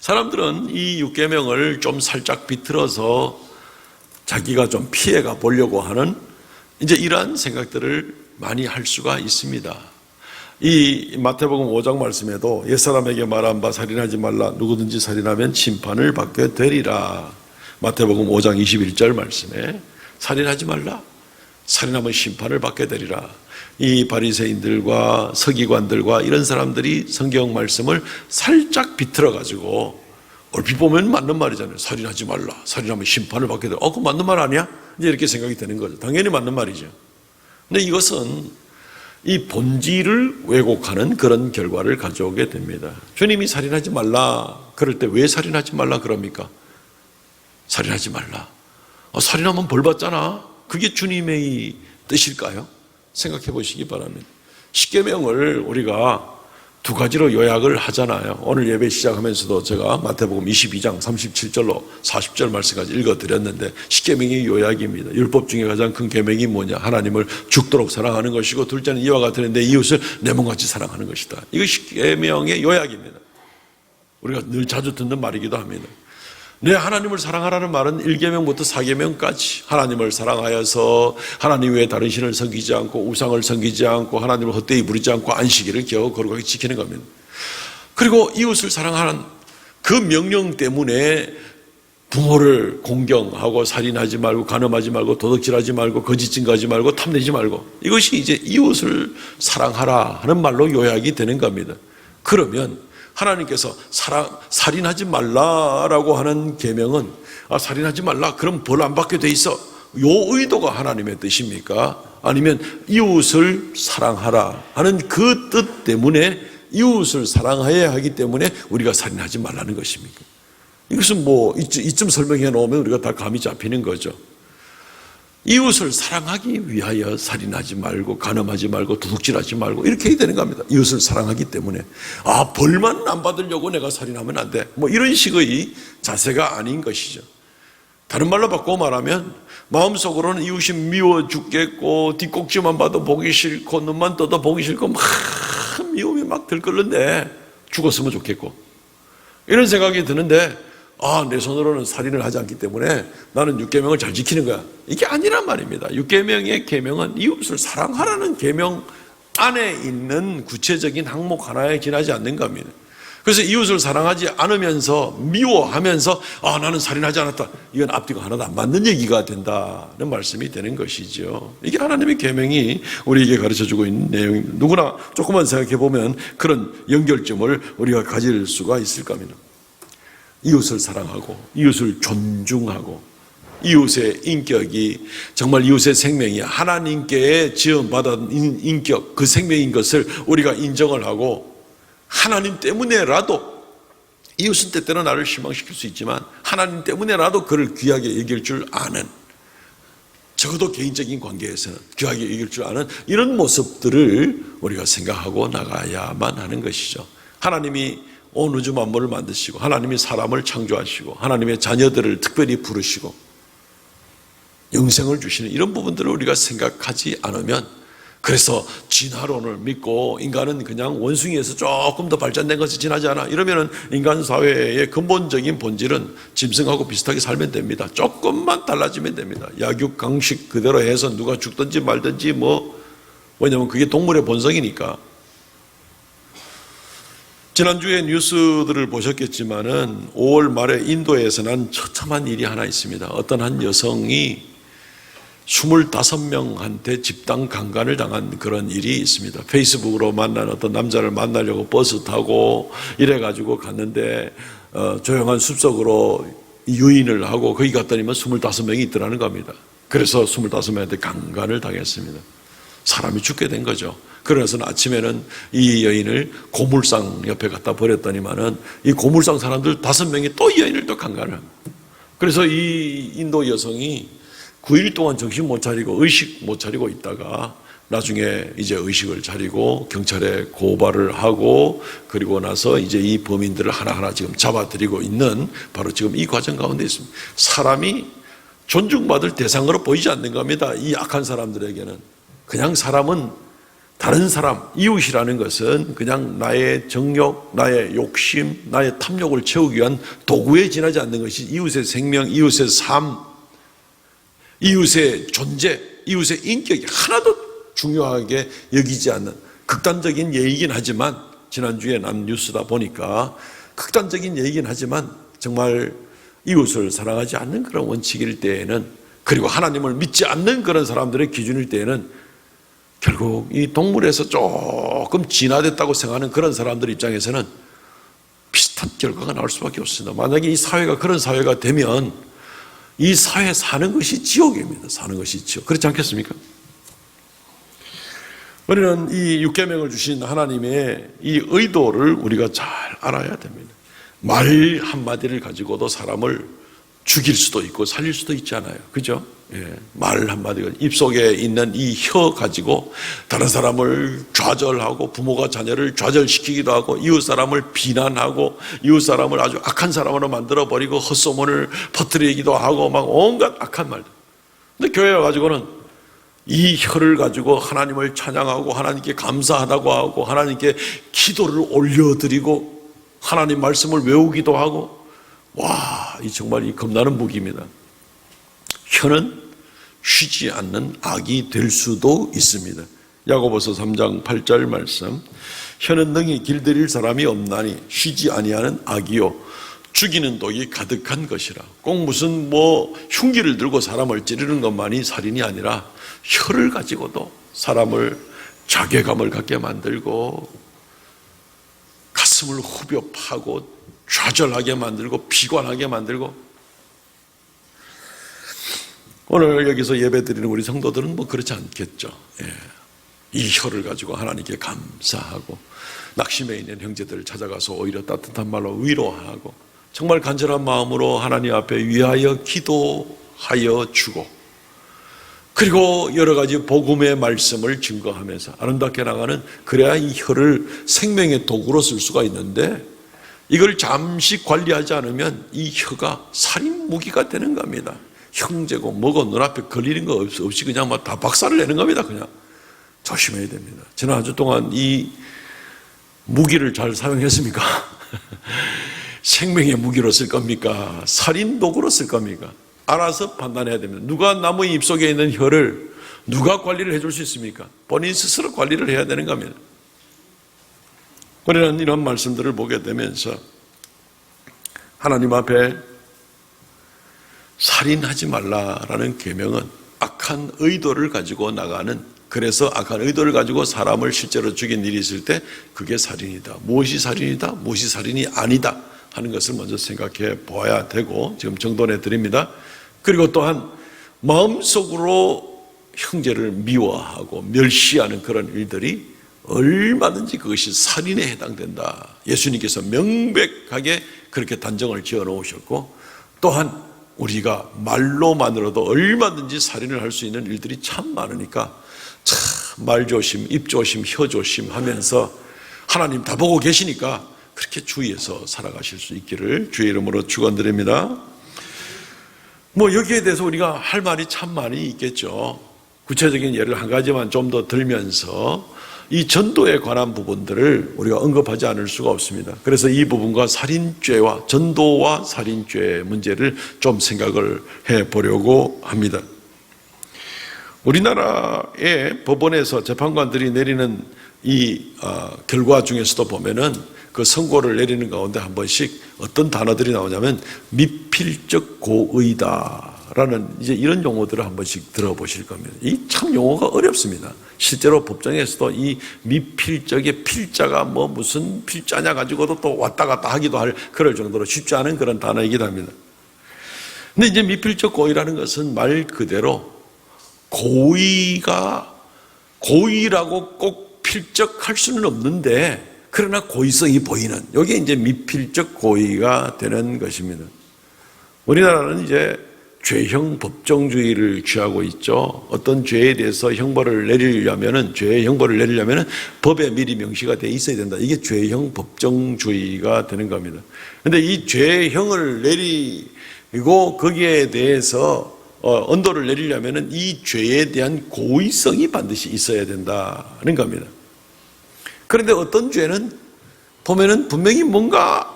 사람들은 이 육계명을 좀 살짝 비틀어서 자기가 좀 피해가 보려고 하는 이제 이러한 생각들을 많이 할 수가 있습니다. 이 마태복음 5장 말씀에도 옛사람에게 말한 바 살인하지 말라, 누구든지 살인하면 심판을 받게 되리라. 마태복음 5장 21절 말씀에 살인하지 말라, 살인하면 심판을 받게 되리라. 이 바리새인들과 서기관들과 이런 사람들이 성경 말씀을 살짝 비틀어 가지고 얼핏 보면 맞는 말이잖아요. 살인하지 말라, 살인하면 심판을 받게 되리라. 그거 맞는 말 아니야? 이제 이렇게 생각이 되는 거죠. 당연히 맞는 말이죠. 근데 이것은 이 본질을 왜곡하는 그런 결과를 가져오게 됩니다. 주님이 살인하지 말라 그럴 때 왜 살인하지 말라 그럽니까? 살인하지 말라. 살인하면 벌 받잖아. 그게 주님의 뜻일까요? 생각해 보시기 바랍니다. 십계명을 우리가 두 가지로 요약을 하잖아요. 오늘 예배 시작하면서도 제가 마태복음 22장 37절로 40절 말씀까지 읽어드렸는데 십계명이 요약입니다. 율법 중에 가장 큰 계명이 뭐냐? 하나님을 죽도록 사랑하는 것이고, 둘째는 이와 같은 내 이웃을 내 몸같이 사랑하는 것이다. 이거 십계명의 요약입니다. 우리가 늘 자주 듣는 말이기도 합니다. 내 하나님을 사랑하라는 말은 1계명부터 4계명까지 하나님을 사랑하여서 하나님 외에 다른 신을 섬기지 않고 우상을 섬기지 않고 하나님을 헛되이 부리지 않고 안식일을 겨우 거룩하게 지키는 겁니다. 그리고 이웃을 사랑하는 그 명령 때문에 부모를 공경하고 살인하지 말고 간음하지 말고 도둑질하지 말고 거짓 증거하지 말고 탐내지 말고, 이것이 이제 이웃을 사랑하라 하는 말로 요약이 되는 겁니다. 그러면 하나님께서 살인하지 말라라고 하는 계명은 살인하지 말라 그럼 벌 안 받게 돼 있어, 요 의도가 하나님의 뜻입니까? 아니면 이웃을 사랑하라 하는 그 뜻 때문에 이웃을 사랑해야 하기 때문에 우리가 살인하지 말라는 것입니까? 이것은 뭐 이쯤 설명해 놓으면 우리가 다 감이 잡히는 거죠. 이웃을 사랑하기 위하여 살인하지 말고 간음하지 말고 도둑질하지 말고 이렇게 해야 되는 겁니다. 이웃을 사랑하기 때문에 벌만 안 받으려고 내가 살인하면 안 돼, 뭐 이런 식의 자세가 아닌 것이죠. 다른 말로 바꿔 말하면 마음속으로는 이웃이 미워 죽겠고 뒷꼭지만 봐도 보기 싫고 눈만 떠도 보기 싫고 막 미움이 막 들끓는데 죽었으면 좋겠고 이런 생각이 드는데 내 손으로는 살인을 하지 않기 때문에 나는 6계명을 잘 지키는 거야. 이게 아니란 말입니다. 6계명의 계명은 이웃을 사랑하라는 계명 안에 있는 구체적인 항목 하나에 지나지 않는 겁니다. 그래서 이웃을 사랑하지 않으면서 미워하면서 나는 살인하지 않았다, 이건 앞뒤가 하나도 안 맞는 얘기가 된다는 말씀이 되는 것이죠. 이게 하나님의 계명이 우리에게 가르쳐주고 있는 내용입니다. 누구나 조금만 생각해 보면 그런 연결점을 우리가 가질 수가 있을 겁니다. 이웃을 사랑하고 이웃을 존중하고 이웃의 인격이 정말 이웃의 생명이 하나님께 지원받은 인격, 그 생명인 것을 우리가 인정을 하고 하나님 때문에라도, 이웃은 때때로 나를 실망시킬 수 있지만 하나님 때문에라도 그를 귀하게 여길 줄 아는, 적어도 개인적인 관계에서는 귀하게 여길 줄 아는 이런 모습들을 우리가 생각하고 나가야만 하는 것이죠. 하나님이 온 우주 만물을 만드시고 하나님이 사람을 창조하시고 하나님의 자녀들을 특별히 부르시고 영생을 주시는 이런 부분들을 우리가 생각하지 않으면, 그래서 진화론을 믿고 인간은 그냥 원숭이에서 조금 더 발전된 것이 지나지 않아 이러면 인간 사회의 근본적인 본질은 짐승하고 비슷하게 살면 됩니다. 조금만 달라지면 됩니다. 약육강식 그대로 해서 누가 죽든지 말든지 왜냐면 그게 동물의 본성이니까. 지난주에 뉴스들을 보셨겠지만은 5월 말에 인도에서 난 처참한 일이 하나 있습니다. 어떤 한 여성이 25명한테 집단 강간을 당한 그런 일이 있습니다. 페이스북으로 만난 어떤 남자를 만나려고 버스 타고 이래가지고 갔는데 조용한 숲속으로 유인을 하고 거기 갔더니만 25명이 있더라는 겁니다. 그래서 25명한테 강간을 당했습니다. 사람이 죽게 된 거죠. 그래서 아침에는 이 여인을 고물상 옆에 갖다 버렸더니만은 이 고물상 사람들 5명이 또 이 여인을 또 강간을 합니다. 그래서 이 인도 여성이 9일 동안 정신 못 차리고 의식 못 차리고 있다가 나중에 이제 의식을 차리고 경찰에 고발을 하고 그리고 나서 이제 이 범인들을 하나하나 지금 잡아들이고 있는 바로 지금 이 과정 가운데 있습니다. 사람이 존중받을 대상으로 보이지 않는 겁니다. 이 악한 사람들에게는. 그냥 사람은 다른 사람, 이웃이라는 것은 그냥 나의 정욕, 나의 욕심, 나의 탐욕을 채우기 위한 도구에 지나지 않는 것이 이웃의 생명, 이웃의 삶, 이웃의 존재, 이웃의 인격이 하나도 중요하게 여기지 않는 극단적인 예이긴 하지만 지난주에 난 뉴스다 보니까 극단적인 예이긴 하지만 정말 이웃을 사랑하지 않는 그런 원칙일 때에는 그리고 하나님을 믿지 않는 그런 사람들의 기준일 때에는 결국 이 동물에서 조금 진화됐다고 생각하는 그런 사람들 입장에서는 비슷한 결과가 나올 수밖에 없습니다. 만약에 이 사회가 그런 사회가 되면 이 사회에 사는 것이 지옥입니다. 사는 것이 지옥. 그렇지 않겠습니까? 우리는 이 육계명을 주신 하나님의 이 의도를 우리가 잘 알아야 됩니다. 말 한마디를 가지고도 사람을 죽일 수도 있고 살릴 수도 있잖아요. 그죠? 예, 말 한마디가 입속에 있는 이 혀 가지고 다른 사람을 좌절하고 부모가 자녀를 좌절시키기도 하고 이웃 사람을 비난하고 이웃 사람을 아주 악한 사람으로 만들어버리고 헛소문을 퍼뜨리기도 하고 막 온갖 악한 말들. 근데 교회 와가지고는 이 혀를 가지고 하나님을 찬양하고 하나님께 감사하다고 하고 하나님께 기도를 올려드리고 하나님 말씀을 외우기도 하고 와, 이 정말 이 겁나는 무기입니다. 혀는 쉬지 않는 악이 될 수도 있습니다. 야고보서 3장 8절 말씀. 혀는 능히 길들일 사람이 없나니 쉬지 아니하는 악이요 죽이는 독이 가득한 것이라. 꼭 무슨 흉기를 들고 사람을 찌르는 것만이 살인이 아니라 혀를 가지고도 사람을 자괴감을 갖게 만들고 가슴을 후벼 파고 좌절하게 만들고 비관하게 만들고. 오늘 여기서 예배드리는 우리 성도들은 그렇지 않겠죠. 예. 이 혀를 가지고 하나님께 감사하고 낙심해 있는 형제들을 찾아가서 오히려 따뜻한 말로 위로하고 정말 간절한 마음으로 하나님 앞에 위하여 기도하여 주고 그리고 여러 가지 복음의 말씀을 증거하면서 아름답게 나가는, 그래야 이 혀를 생명의 도구로 쓸 수가 있는데 이걸 잠시 관리하지 않으면 이 혀가 살인 무기가 되는 겁니다. 형제고 뭐고 눈앞에 걸리는 거 없이 그냥 다 박살을 내는 겁니다. 그냥 조심해야 됩니다. 지난 한 주 동안 이 무기를 잘 사용했습니까? 생명의 무기로 쓸 겁니까? 살인 도구로 쓸 겁니까? 알아서 판단해야 됩니다. 누가 나무 입속에 있는 혀를 누가 관리를 해줄 수 있습니까? 본인 스스로 관리를 해야 되는 겁니다. 우리는 이런 말씀들을 보게 되면서 하나님 앞에 살인하지 말라라는 계명은 악한 의도를 가지고 나가는, 그래서 악한 의도를 가지고 사람을 실제로 죽인 일이 있을 때 그게 살인이다. 무엇이 살인이다, 무엇이 살인이 아니다 하는 것을 먼저 생각해 보아야 되고 지금 정돈해 드립니다. 그리고 또한 마음속으로 형제를 미워하고 멸시하는 그런 일들이 얼마든지 그것이 살인에 해당된다. 예수님께서 명백하게 그렇게 단정을 지어 놓으셨고, 또한 우리가 말로만으로도 얼마든지 살인을 할 수 있는 일들이 참 많으니까 참 말 조심, 입 조심, 혀 조심 하면서 하나님 다 보고 계시니까 그렇게 주의해서 살아가실 수 있기를 주의 이름으로 축원드립니다. 여기에 대해서 우리가 할 말이 참 많이 있겠죠. 구체적인 예를 한 가지만 좀 더 들면서 이 전도에 관한 부분들을 우리가 언급하지 않을 수가 없습니다. 그래서 이 부분과 살인죄와 전도와 살인죄의 문제를 좀 생각을 해보려고 합니다. 우리나라의 법원에서 재판관들이 내리는 이 결과 중에서도 보면은 그 선고를 내리는 가운데 한 번씩 어떤 단어들이 나오냐면 미필적 고의다라는 이제 이런 용어들을 한 번씩 들어보실 겁니다. 이 참 용어가 어렵습니다. 실제로 법정에서도 이 미필적의 필자가 무슨 필자냐 가지고도 또 왔다 갔다 하기도 할 그럴 정도로 쉽지 않은 그런 단어이기도 합니다. 근데 이제 미필적 고의라는 것은 말 그대로 고의라고 꼭 필적할 수는 없는데 그러나 고의성이 보이는, 이게 이제 미필적 고의가 되는 것입니다. 우리나라는 이제 죄형 법정주의를 취하고 있죠. 어떤 죄에 대해서 형벌을 내리려면은, 죄의 형벌을 내리려면은 법에 미리 명시가 돼 있어야 된다. 이게 죄형 법정주의가 되는 겁니다. 근데 이 죄형을 내리고 거기에 대해서 언도를 내리려면은 이 죄에 대한 고의성이 반드시 있어야 된다는 겁니다. 그런데 어떤 죄는 보면은 분명히 뭔가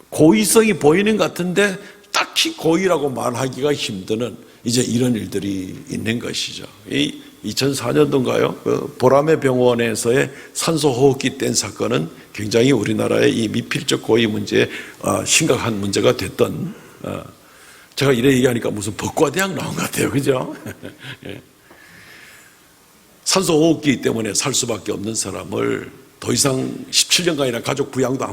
고의성이 보이는 것 같은데 딱히 고의라고 말하기가 힘드는 이제 이런 일들이 있는 것이죠. 이 2004년도인가요? 보라매 병원에서의 산소호흡기 뗀 사건은 굉장히 우리나라의 이 미필적 고의 문제에 심각한 문제가 됐던, 제가 이래 얘기하니까 무슨 법과대학 나온 것 같아요. 그죠? 예. 산소호흡기 때문에 살 수밖에 없는 사람을 더 이상 17년간이나 가족 부양도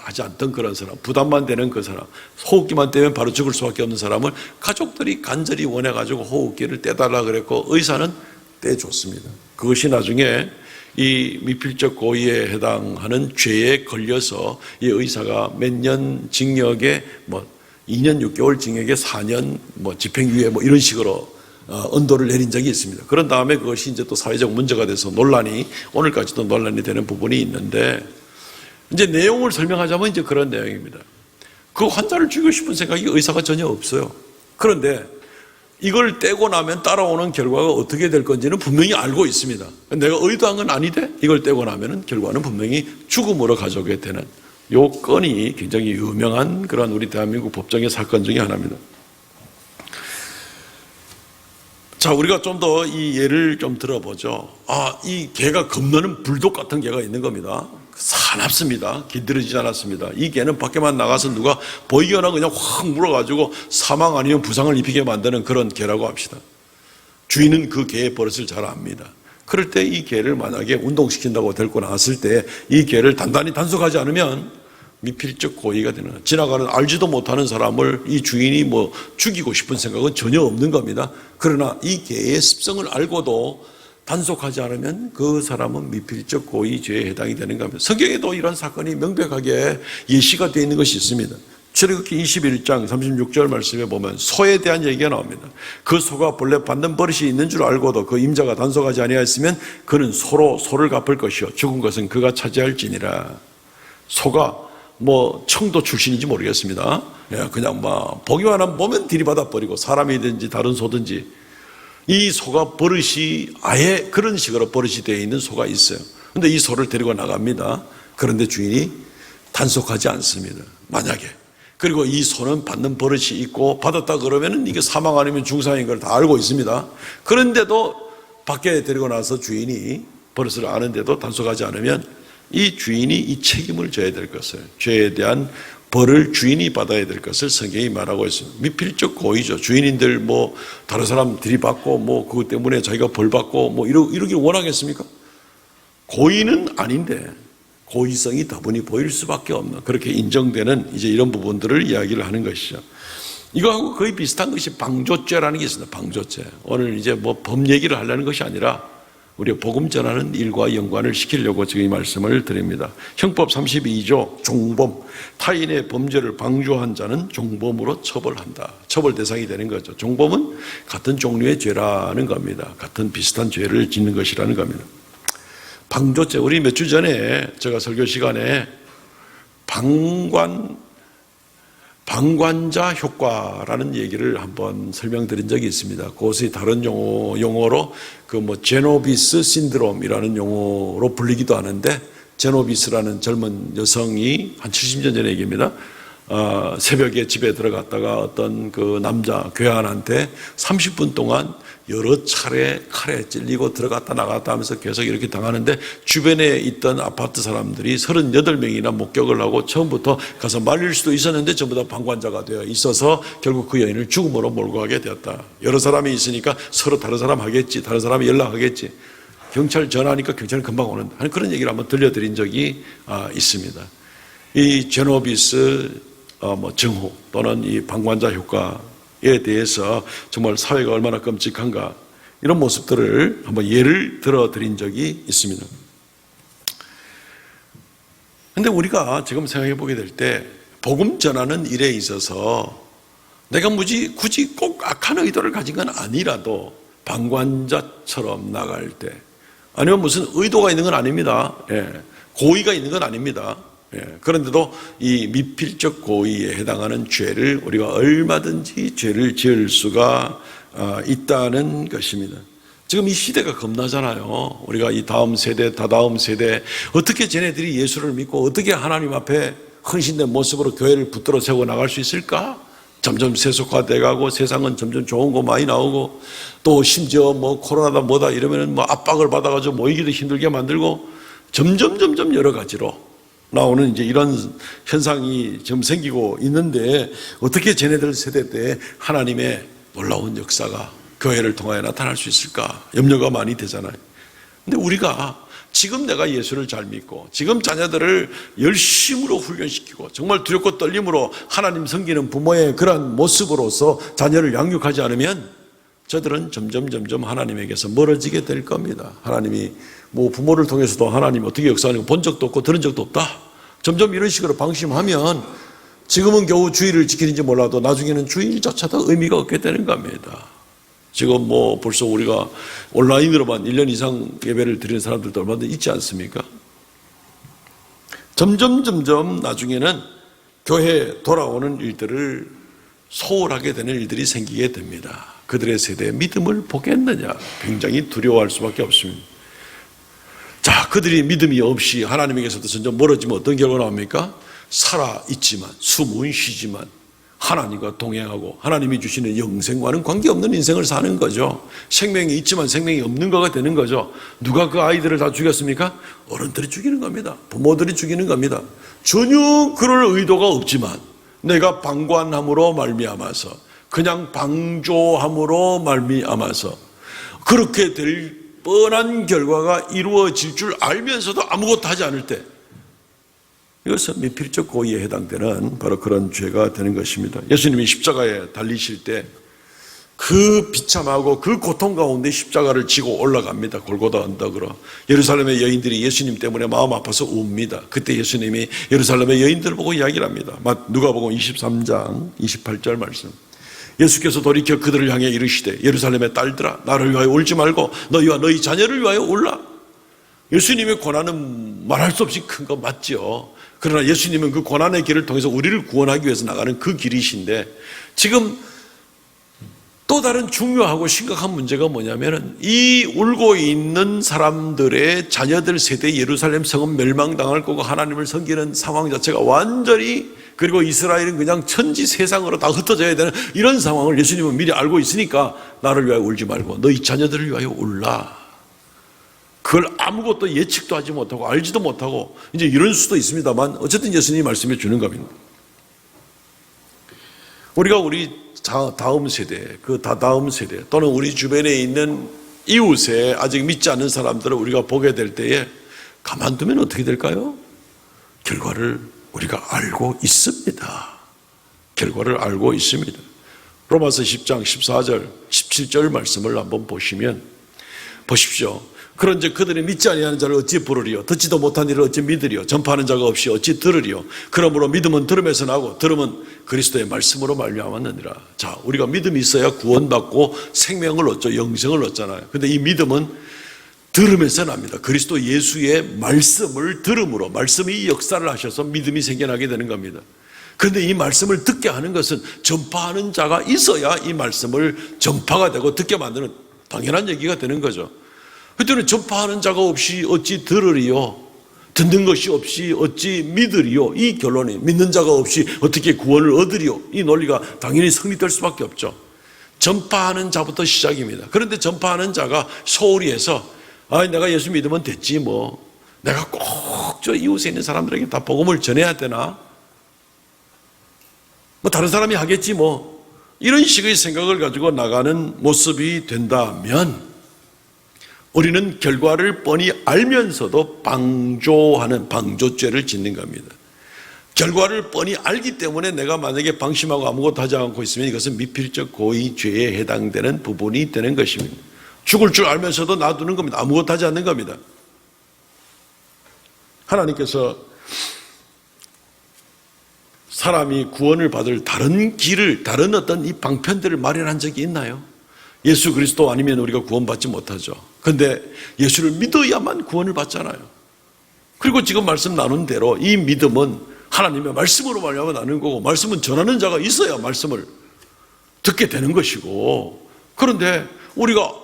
하지 않던 그런 사람, 부담만 되는 그 사람, 호흡기만 떼면 바로 죽을 수밖에 없는 사람을 가족들이 간절히 원해가지고 호흡기를 떼달라 그랬고 의사는 떼줬습니다. 그것이 나중에 이 미필적 고의에 해당하는 죄에 걸려서 이 의사가 몇 년 징역에 2년 6개월 징역에 4년 집행유예 이런 식으로 언도를 내린 적이 있습니다. 그런 다음에 그것이 이제 또 사회적 문제가 돼서 오늘까지도 논란이 되는 부분이 있는데, 이제 내용을 설명하자면 이제 그런 내용입니다. 그 환자를 죽이고 싶은 생각이 의사가 전혀 없어요. 그런데 이걸 떼고 나면 따라오는 결과가 어떻게 될 건지는 분명히 알고 있습니다. 내가 의도한 건 아닌데 이걸 떼고 나면 결과는 분명히 죽음으로 가져오게 되는 요 건이 굉장히 유명한 그런 우리 대한민국 법정의 사건 중에 하나입니다. 자, 우리가 좀 더 이 예를 좀 들어보죠. 이 개가 겁나는 불독 같은 개가 있는 겁니다. 사납습니다. 길들여지지 않았습니다. 이 개는 밖에만 나가서 누가 보이거나 그냥 확 물어가지고 사망 아니면 부상을 입히게 만드는 그런 개라고 합시다. 주인은 그 개의 버릇을 잘 압니다. 그럴 때 이 개를 만약에 운동시킨다고 데리고 나왔을 때 이 개를 단단히 단속하지 않으면 미필적 고의가 되는 거예요. 지나가는 알지도 못하는 사람을 이 주인이 죽이고 싶은 생각은 전혀 없는 겁니다. 그러나 이 개의 습성을 알고도 단속하지 않으면 그 사람은 미필적 고의죄에 해당이 되는 겁니다. 성경에도 이런 사건이 명백하게 예시가 되어 있는 것이 있습니다. 출애굽기 21장 36절 말씀에 보면 소에 대한 얘기가 나옵니다. 그 소가 본래 받는 버릇이 있는 줄 알고도 그 임자가 단속하지 아니하였으면 그는 소로 소를 갚을 것이요 죽은 것은 그가 차지할지니라. 소가 청도 출신인지 모르겠습니다. 그냥 보기만 하면 보면 들이받아 버리고 사람이든지 다른 소든지 이 소가 버릇이 아예 그런 식으로 버릇이 되어 있는 소가 있어요. 근데 이 소를 데리고 나갑니다. 그런데 주인이 단속하지 않습니다. 만약에. 그리고 이 소는 받는 버릇이 있고 받았다 그러면은 이게 사망 아니면 중상인 걸 다 알고 있습니다. 그런데도 밖에 데리고 나서 주인이 버릇을 아는데도 단속하지 않으면 이 주인이 이 책임을 져야 될 것을, 죄에 대한 벌을 주인이 받아야 될 것을 성경이 말하고 있습니다. 미필적 고의죠. 주인인들 다른 사람 들이받고 그것 때문에 자기가 벌 받고 이러길 원하겠습니까? 고의는 아닌데 고의성이 다분히 보일 수밖에 없는 그렇게 인정되는 이제 이런 부분들을 이야기를 하는 것이죠. 이거하고 거의 비슷한 것이 방조죄라는 게 있습니다. 방조죄. 오늘 이제 법 얘기를 하려는 것이 아니라 우리가 복음 전하는 일과 연관을 시키려고 지금 이 말씀을 드립니다. 형법 32조 종범, 타인의 범죄를 방조한 자는 종범으로 처벌한다. 처벌 대상이 되는 거죠. 종범은 같은 종류의 죄라는 겁니다. 같은 비슷한 죄를 짓는 것이라는 겁니다. 방조죄, 우리 몇 주 전에 제가 설교 시간에 방관자 효과라는 얘기를 한번 설명드린 적이 있습니다. 그것이 다른 용어로 제노비스 신드롬이라는 용어로 불리기도 하는데, 제노비스라는 젊은 여성이 한 70년 전의 얘기입니다. 새벽에 집에 들어갔다가 어떤 그 남자 교환한테 30분 동안 여러 차례 칼에 찔리고 들어갔다 나갔다 하면서 계속 이렇게 당하는데, 주변에 있던 아파트 사람들이 38명이나 목격을 하고 처음부터 가서 말릴 수도 있었는데 전부 다 방관자가 되어 있어서 결국 그 여인을 죽음으로 몰고 가게 되었다. 여러 사람이 있으니까 서로 다른 사람 하겠지, 다른 사람이 연락하겠지, 경찰 전화하니까 경찰은 금방 오는다 하는 그런 얘기를 한번 들려드린 적이 있습니다. 이 제노비스 정후 또는 이 방관자 효과에 대해서 정말 사회가 얼마나 끔찍한가, 이런 모습들을 한번 예를 들어 드린 적이 있습니다. 그런데 우리가 지금 생각해 보게 될 때 복음 전하는 일에 있어서 내가 굳이 꼭 악한 의도를 가진 건 아니라도 방관자처럼 나갈 때, 아니면 무슨 의도가 있는 건 아닙니다. 고의가 있는 건 아닙니다. 그런데도 이 미필적 고의에 해당하는 죄를 우리가 얼마든지 죄를 지을 수가 있다는 것입니다. 지금 이 시대가 겁나잖아요. 우리가 이 다음 세대, 다다음 세대, 어떻게 쟤네들이 예수를 믿고 어떻게 하나님 앞에 헌신된 모습으로 교회를 붙들어 세워 나갈 수 있을까? 점점 세속화돼 가고 세상은 점점 좋은 거 많이 나오고, 또 심지어 뭐 코로나다 뭐다 이러면 뭐 압박을 받아가지고 모이기도 힘들게 만들고, 점점 여러 가지로 나오는 이제 이런 현상이 좀 생기고 있는데, 어떻게 쟤네들 세대 때 하나님의 놀라운 역사가 교회를 통하여 나타날 수 있을까 염려가 많이 되잖아요. 근데 우리가 지금 내가 예수를 잘 믿고 지금 자녀들을 열심으로 훈련시키고 정말 두렵고 떨림으로 하나님 섬기는 부모의 그런 모습으로서 자녀를 양육하지 않으면 저들은 점점 하나님에게서 멀어지게 될 겁니다. 하나님이 뭐 부모를 통해서도 하나님 어떻게 역사하는 거 본 적도 없고 들은 적도 없다. 점점 이런 식으로 방심하면 지금은 겨우 주의를 지키는지 몰라도 나중에는 주의조차도 의미가 없게 되는 겁니다. 지금 뭐 벌써 우리가 온라인으로만 1년 이상 예배를 드리는 사람들도 얼마나 있지 않습니까? 점점 나중에는 교회에 돌아오는 일들을 소홀하게 되는 일들이 생기게 됩니다. 그들의 세대의 믿음을 보겠느냐? 굉장히 두려워할 수밖에 없습니다. 자, 그들이 믿음이 없이 하나님에게서도 점점 멀어지면 어떤 결과가 나옵니까? 살아있지만, 숨은 쉬지만 하나님과 동행하고 하나님이 주시는 영생과는 관계없는 인생을 사는 거죠. 생명이 있지만 생명이 없는 거가 되는 거죠. 누가 그 아이들을 다 죽였습니까? 어른들이 죽이는 겁니다. 부모들이 죽이는 겁니다. 전혀 그럴 의도가 없지만 내가 방관함으로 말미암아서, 그냥 방조함으로 말미암아서 그렇게 될 뻔한 결과가 이루어질 줄 알면서도 아무것도 하지 않을 때, 이것은 미필적 고의에 해당되는 바로 그런 죄가 되는 것입니다. 예수님이 십자가에 달리실 때 그 비참하고 그 고통 가운데 십자가를 지고 올라갑니다. 골고다 언덕으로. 예루살렘의 여인들이 예수님 때문에 마음 아파서 웁니다. 그때 예수님이 예루살렘의 여인들을 보고 이야기를 합니다. 누가복음 23장 28절 말씀. 예수께서 돌이켜 그들을 향해 이르시되 예루살렘의 딸들아, 나를 위하여 울지 말고 너희와 너희 자녀를 위하여 울라. 예수님의 고난은 말할 수 없이 큰 거 맞죠. 그러나 예수님은 그 고난의 길을 통해서 우리를 구원하기 위해서 나가는 그 길이신데, 지금 또 다른 중요하고 심각한 문제가 뭐냐면은 이 울고 있는 사람들의 자녀들 세대 예루살렘 성은 멸망당할 거고 하나님을 섬기는 상황 자체가 완전히, 그리고 이스라엘은 그냥 천지 세상으로 다 흩어져야 되는 이런 상황을 예수님은 미리 알고 있으니까 나를 위하여 울지 말고 너희 자녀들을 위하여 울라. 그걸 아무것도 예측도 하지 못하고 알지도 못하고 이제 이럴 수도 있습니다만 어쨌든 예수님이 말씀해 주는 겁니다. 우리가 우리 다음 세대, 그 다다음 세대 또는 우리 주변에 있는 이웃에 아직 믿지 않는 사람들을 우리가 보게 될 때에 가만두면 어떻게 될까요? 결과를 우리가 알고 있습니다. 결과를 알고 있습니다. 로마서 10장 14절 17절 말씀을 한번 보십시오. 그런즉 그들이 믿지 아니하는 자를 어찌 부르리요? 듣지도 못한 일을 어찌 믿으리요? 전파하는 자가 없이 어찌 들으리요? 그러므로 믿음은 들음에서 나고 들음은 그리스도의 말씀으로 말미암았느니라. 자, 우리가 믿음이 있어야 구원받고 생명을 얻죠. 영생을 얻잖아요. 근데 이 믿음은 들음에서 납니다. 그리스도 예수의 말씀을 들음으로, 말씀이 역사를 하셔서 믿음이 생겨나게 되는 겁니다. 그런데 이 말씀을 듣게 하는 것은 전파하는 자가 있어야 이 말씀을 전파가 되고 듣게 만드는 당연한 얘기가 되는 거죠. 그때는 전파하는 자가 없이 어찌 들으리요? 듣는 것이 없이 어찌 믿으리요? 이 결론이, 믿는 자가 없이 어떻게 구원을 얻으리요? 이 논리가 당연히 성립될 수밖에 없죠. 전파하는 자부터 시작입니다. 그런데 전파하는 자가 소홀히 해서 내가 예수 믿으면 됐지 뭐, 내가 꼭 저 이웃에 있는 사람들에게 다 복음을 전해야 되나? 뭐 다른 사람이 하겠지 뭐, 이런 식의 생각을 가지고 나가는 모습이 된다면 우리는 결과를 뻔히 알면서도 방조죄를 짓는 겁니다. 결과를 뻔히 알기 때문에 내가 만약에 방심하고 아무것도 하지 않고 있으면 이것은 미필적 고의 죄에 해당되는 부분이 되는 것입니다. 죽을 줄 알면서도 놔두는 겁니다. 아무것도 하지 않는 겁니다. 하나님께서 사람이 구원을 받을 다른 길을, 다른 어떤 이 방편들을 마련한 적이 있나요? 예수 그리스도 아니면 우리가 구원받지 못하죠. 그런데 예수를 믿어야만 구원을 받잖아요. 그리고 지금 말씀 나눈 대로 이 믿음은 하나님의 말씀으로 말미암아 나누는 거고, 말씀은 전하는 자가 있어야 말씀을 듣게 되는 것이고, 그런데 우리가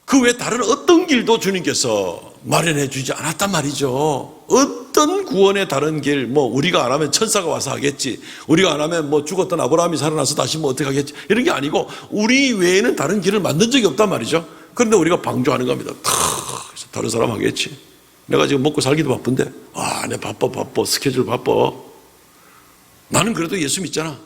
그 외 다른 어떤 길도 주님께서 마련해 주지 않았단 말이죠. 어떤 구원의 다른 길, 우리가 안 하면 천사가 와서 하겠지, 우리가 안 하면 죽었던 아브라함이 살아나서 다시 어떻게 하겠지, 이런 게 아니고 우리 외에는 다른 길을 만든 적이 없단 말이죠. 그런데 우리가 방조하는 겁니다. 그래서 다른 사람 하겠지. 내가 지금 먹고 살기도 바쁜데, 내 바빠, 스케줄 바빠. 나는 그래도 예수 믿잖아.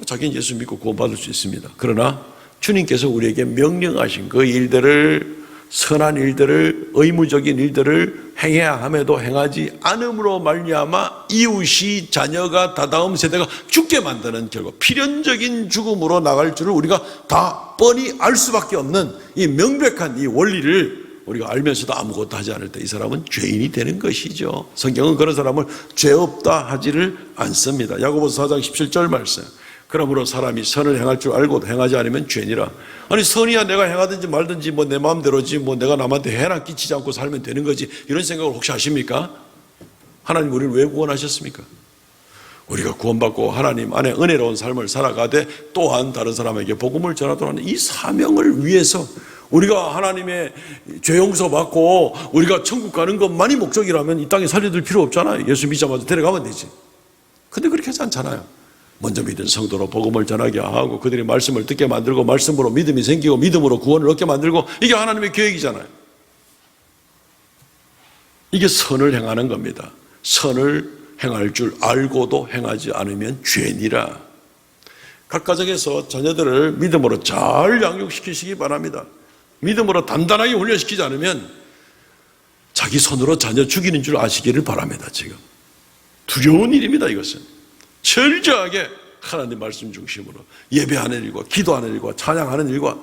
자기는 예수 믿고 구원받을 수 있습니다. 그러나 주님께서 우리에게 명령하신 그 일들을, 선한 일들을, 의무적인 일들을 행해야 함에도 행하지 않음으로 말미암아 이웃이, 자녀가, 다다음 세대가 죽게 만드는 결과, 필연적인 죽음으로 나갈 줄을 우리가 다 뻔히 알 수밖에 없는 이 명백한 이 원리를 우리가 알면서도 아무것도 하지 않을 때 이 사람은 죄인이 되는 것이죠. 성경은 그런 사람을 죄 없다 하지를 않습니다. 야고보서 4장 17절 말씀. 그러므로 사람이 선을 행할 줄 알고도 행하지 않으면 죄니라. 아니, 선이야 내가 행하든지 말든지 내 마음대로지, 내가 남한테 해나 끼치지 않고 살면 되는 거지, 이런 생각을 혹시 하십니까? 하나님 우리를 왜 구원하셨습니까? 우리가 구원받고 하나님 안에 은혜로운 삶을 살아가되 또한 다른 사람에게 복음을 전하도록 하는 이 사명을 위해서, 우리가 하나님의 죄 용서 받고 우리가 천국 가는 것만이 목적이라면 이 땅에 살려둘 필요 없잖아요. 예수 믿자마자 데려가면 되지. 근데 그렇게 하지 않잖아요. 먼저 믿은 성도로 복음을 전하게 하고 그들이 말씀을 듣게 만들고, 말씀으로 믿음이 생기고 믿음으로 구원을 얻게 만들고, 이게 하나님의 계획이잖아요. 이게 선을 행하는 겁니다. 선을 행할 줄 알고도 행하지 않으면 죄니라. 각 가정에서 자녀들을 믿음으로 잘 양육시키시기 바랍니다. 믿음으로 단단하게 훈련시키지 않으면 자기 손으로 자녀 죽이는 줄 아시기를 바랍니다. 지금 두려운 일입니다. 이것은 철저하게 하나님 말씀 중심으로 예배하는 일과 기도하는 일과 찬양하는 일과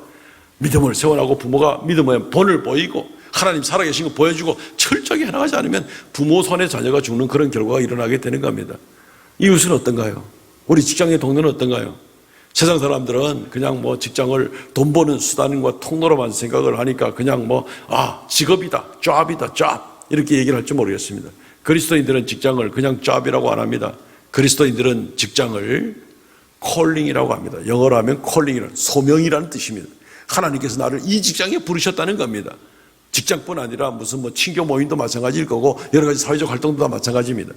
믿음을 세워나가고, 부모가 믿음의 본을 보이고 하나님 살아계신 거 보여주고 철저하게 해나가지 않으면 부모 손에 자녀가 죽는 그런 결과가 일어나게 되는 겁니다. 이웃은 어떤가요? 우리 직장의 동료는 어떤가요? 세상 사람들은 그냥 직장을 돈 버는 수단과 통로로만 생각을 하니까 그냥 직업이다, job이다, job 이렇게 얘기를 할지 모르겠습니다. 그리스도인들은 직장을 그냥 job이라고 안 합니다. 그리스도인들은 직장을 calling이라고 합니다. 영어로 하면 calling이라는, 소명이라는 뜻입니다. 하나님께서 나를 이 직장에 부르셨다는 겁니다. 직장뿐 아니라 무슨 친교 모임도 마찬가지일 거고, 여러 가지 사회적 활동도 다 마찬가지입니다.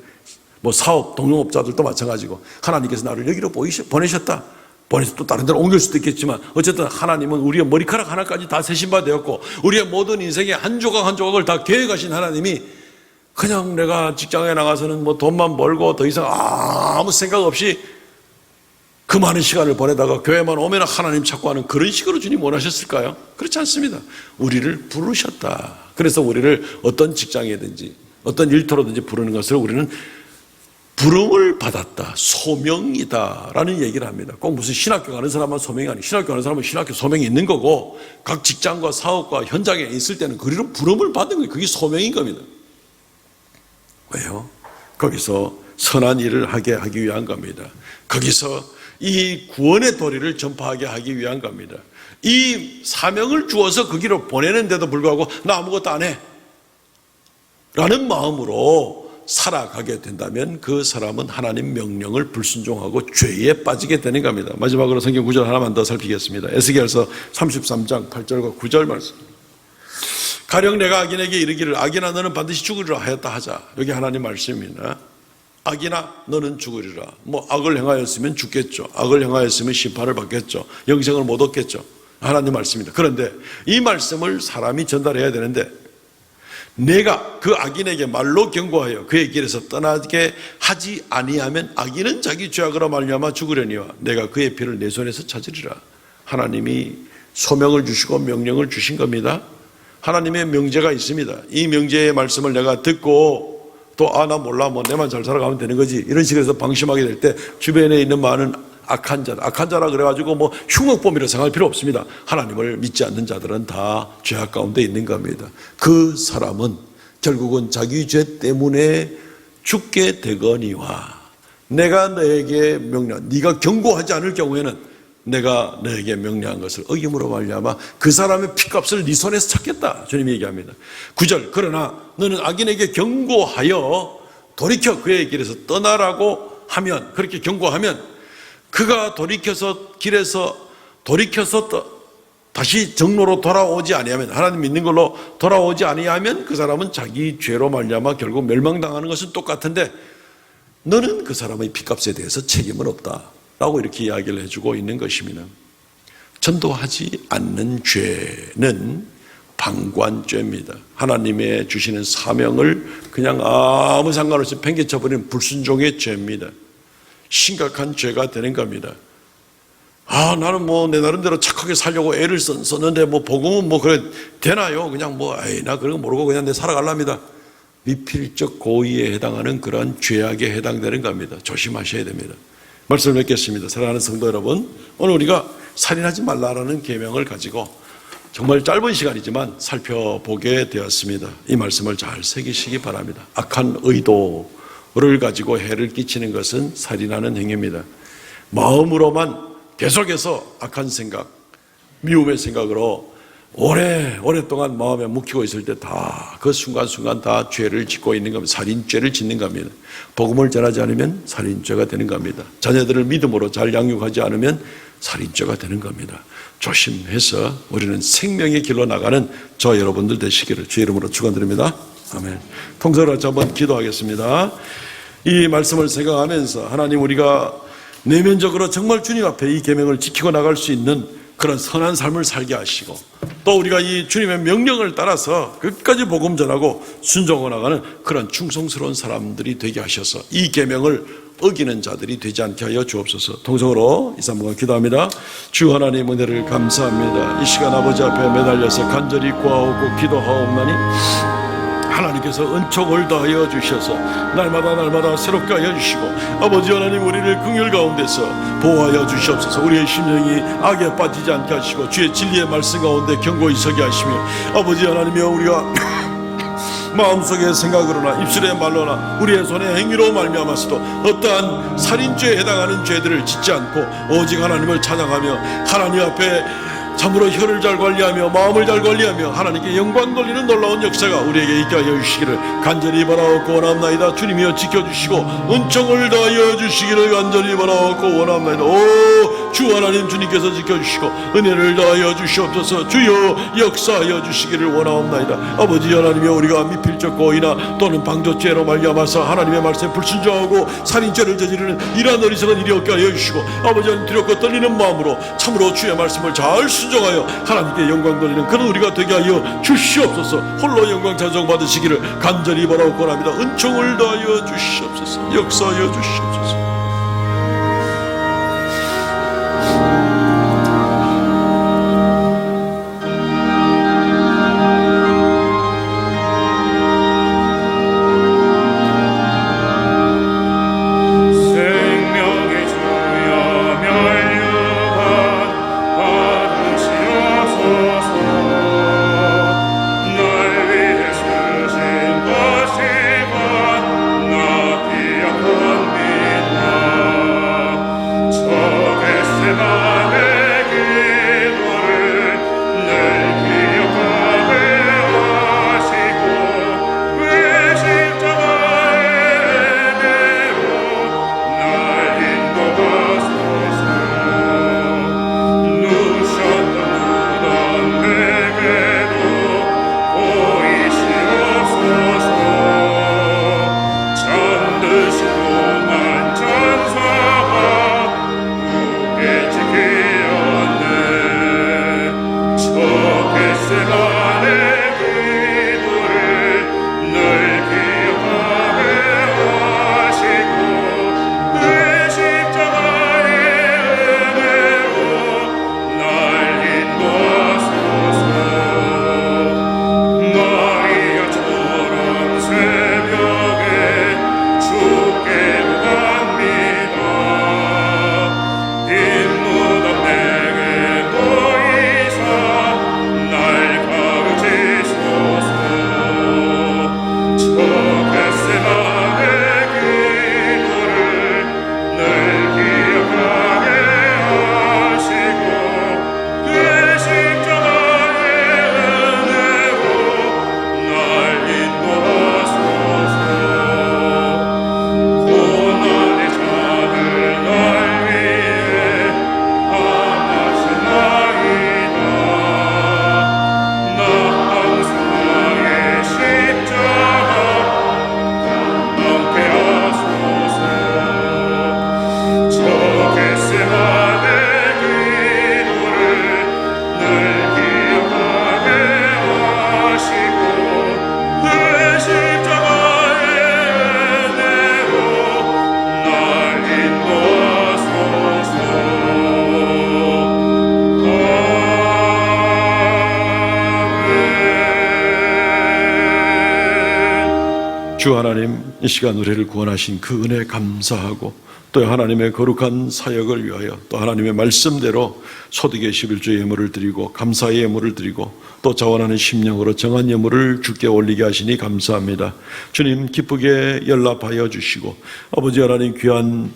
사업, 동료업자들도 마찬가지고, 하나님께서 나를 여기로 보내셨다. 보내서 또 다른 데로 옮길 수도 있겠지만, 어쨌든 하나님은 우리의 머리카락 하나까지 다 세신 바 되었고, 우리의 모든 인생의 한 조각 한 조각을 다 계획하신 하나님이 그냥 내가 직장에 나가서는 돈만 벌고 더 이상 아무 생각 없이 그 많은 시간을 보내다가 교회만 오면 하나님 찾고 하는 그런 식으로 주님 원하셨을까요? 그렇지 않습니다. 우리를 부르셨다. 그래서 우리를 어떤 직장이든지 어떤 일터로든지 부르는 것을 우리는 부름을 받았다, 소명이다 라는 얘기를 합니다. 꼭 무슨 신학교 가는 사람만 소명이 아니고, 신학교 가는 사람은 신학교 소명이 있는 거고, 각 직장과 사업과 현장에 있을 때는 그리로 부름을 받은 거예요. 그게 소명인 겁니다. 왜요? 거기서 선한 일을 하게 하기 위한 겁니다. 거기서 이 구원의 도리를 전파하게 하기 위한 겁니다. 이 사명을 주어서 그 길을 보내는데도 불구하고 나 아무것도 안 해 라는 마음으로 살아가게 된다면 그 사람은 하나님 명령을 불순종하고 죄에 빠지게 되는 겁니다. 마지막으로 성경 구절 하나만 더 살피겠습니다. 에스겔서 33장 8절과 9절 말씀. 가령 내가 악인에게 이르기를 악인아 너는 반드시 죽으리라 하였다 하자. 여기 하나님 말씀입니다. 악인아 너는 죽으리라. 악을 행하였으면 죽겠죠. 악을 행하였으면 심판을 받겠죠. 영생을 못 얻겠죠. 하나님 말씀입니다. 그런데 이 말씀을 사람이 전달해야 되는데, 내가 그 악인에게 말로 경고하여 그의 길에서 떠나게 하지 아니하면 악인은 자기 죄악으로 말미암아 죽으려니와 내가 그의 피를 내 손에서 찾으리라. 하나님이 소명을 주시고 명령을 주신 겁니다. 하나님의 명제가 있습니다. 이 명제의 말씀을 내가 듣고 또 나 몰라 내만 잘 살아가면 되는 거지 이런 식으로 해서 방심하게 될 때 주변에 있는 많은 악한 자라 그래가지고 흉악범이라 생각할 필요 없습니다. 하나님을 믿지 않는 자들은 다 죄악 가운데 있는 겁니다. 그 사람은 결국은 자기 죄 때문에 죽게 되거니와 내가 너에게 명령, 네가 경고하지 않을 경우에는 내가 너에게 명령한 것을 어김으로 말미암아 그 사람의 피값을 네 손에서 찾겠다. 주님이 얘기합니다. 9절, 그러나 너는 악인에게 경고하여 돌이켜 그의 길에서 떠나라고 하면, 그렇게 경고하면 그가 돌이켜서 다시 정로로 돌아오지 아니하면, 하나님 믿는 걸로 돌아오지 아니하면 그 사람은 자기 죄로 말미암아 결국 멸망당하는 것은 똑같은데 너는 그 사람의 피값에 대해서 책임은 없다 라고 이렇게 이야기를 해주고 있는 것입니다. 전도하지 않는 죄는 방관죄입니다. 하나님의 주시는 사명을 그냥 아무 상관없이 팽개쳐버리는 불순종의 죄입니다. 심각한 죄가 되는 겁니다. 나는 내 나름대로 착하게 살려고 애를 썼는데 복음은 그래 되나요? 그냥 나 그런 거 모르고 그냥 내 살아갈랍니다. 미필적 고의에 해당하는 그러한 죄악에 해당되는 겁니다. 조심하셔야 됩니다. 말씀을 맺겠습니다. 사랑하는 성도 여러분, 오늘 우리가 살인하지 말라라는 계명을 가지고 정말 짧은 시간이지만 살펴보게 되었습니다. 이 말씀을 잘 새기시기 바랍니다. 악한 의도를 가지고 해를 끼치는 것은 살인하는 행위입니다. 마음으로만 계속해서 악한 생각, 미움의 생각으로 오랫동안 마음에 묵히고 있을 때 다 그 순간순간 다 죄를 짓고 있는 겁니다. 살인죄를 짓는 겁니다. 복음을 전하지 않으면 살인죄가 되는 겁니다. 자녀들을 믿음으로 잘 양육하지 않으면 살인죄가 되는 겁니다. 조심해서 우리는 생명의 길로 나가는 저 여러분들 되시기를 주의 이름으로 축원드립니다. 아멘. 통성으로 같이 한번 기도하겠습니다. 이 말씀을 생각하면서 하나님, 우리가 내면적으로 정말 주님 앞에 이 계명을 지키고 나갈 수 있는 그런 선한 삶을 살게 하시고, 또 우리가 이 주님의 명령을 따라서 끝까지 복음 전하고 순종하고 나가는 그런 충성스러운 사람들이 되게 하셔서 이 계명을 어기는 자들이 되지 않게 하여 주옵소서. 통성으로 2, 3분 기도합니다. 주 하나님, 은혜를 감사합니다. 이 시간 아버지 앞에 매달려서 간절히 구하고 기도하옵나니 하나님께서 은총을 더하여 주셔서 날마다 새롭게 하여 주시고, 아버지 하나님, 우리를 긍휼 가운데서 보호하여 주시옵소서. 우리의 심령이 악에 빠지지 않게 하시고 주의 진리의 말씀 가운데 견고히 서게 하시며, 아버지 하나님이여, 우리가 마음속의 생각으로나 입술의 말로나 우리의 손의 행위로 말미암아서도 어떠한 살인죄에 해당하는 죄들을 짓지 않고 오직 하나님을 찬양하며 하나님 앞에 참으로 혀를 잘 관리하며 마음을 잘 관리하며 하나님께 영광 돌리는 놀라운 역사가 우리에게 있게 하여 주시기를 간절히 바라옵고 원합나이다. 주님이여, 지켜주시고 은총을 더하여 주시기를 간절히 바라옵고 원합나이다. 오 주 하나님, 주님께서 지켜주시고 은혜를 더하여 주시옵소서. 주여 역사하여 주시기를 원하옵나이다. 아버지 하나님이여, 우리가 미필적 고의나 또는 방조죄로 말미암아서 하나님의 말씀에 불순종하고 살인죄를 저지르는 이러한 어리석은 일이 없게 하여 주시고, 아버지 하나님, 두렵고 떨리는 마음으로 참으로 주의 말씀을 잘 순종하여 하나님께 영광 돌리는 그런 우리가 되게 하여 주시옵소서. 홀로 영광 찬송 받으시기를 간절히 바라옵고 합니다. 은총을 더하여 주시옵소서. 역사하여 주시옵소서. 나 기억한 믿음 주 하나님, 이 시간 우리를 구원하신 그 은혜에 감사하고 또 하나님의 거룩한 사역을 위하여 또 하나님의 말씀대로 소득의 11조 예물을 드리고 감사의 예물을 드리고 또 자원하는 심령으로 정한 예물을 주께 올리게 하시니 감사합니다. 주님, 기쁘게 연락하여 주시고 아버지 하나님, 귀한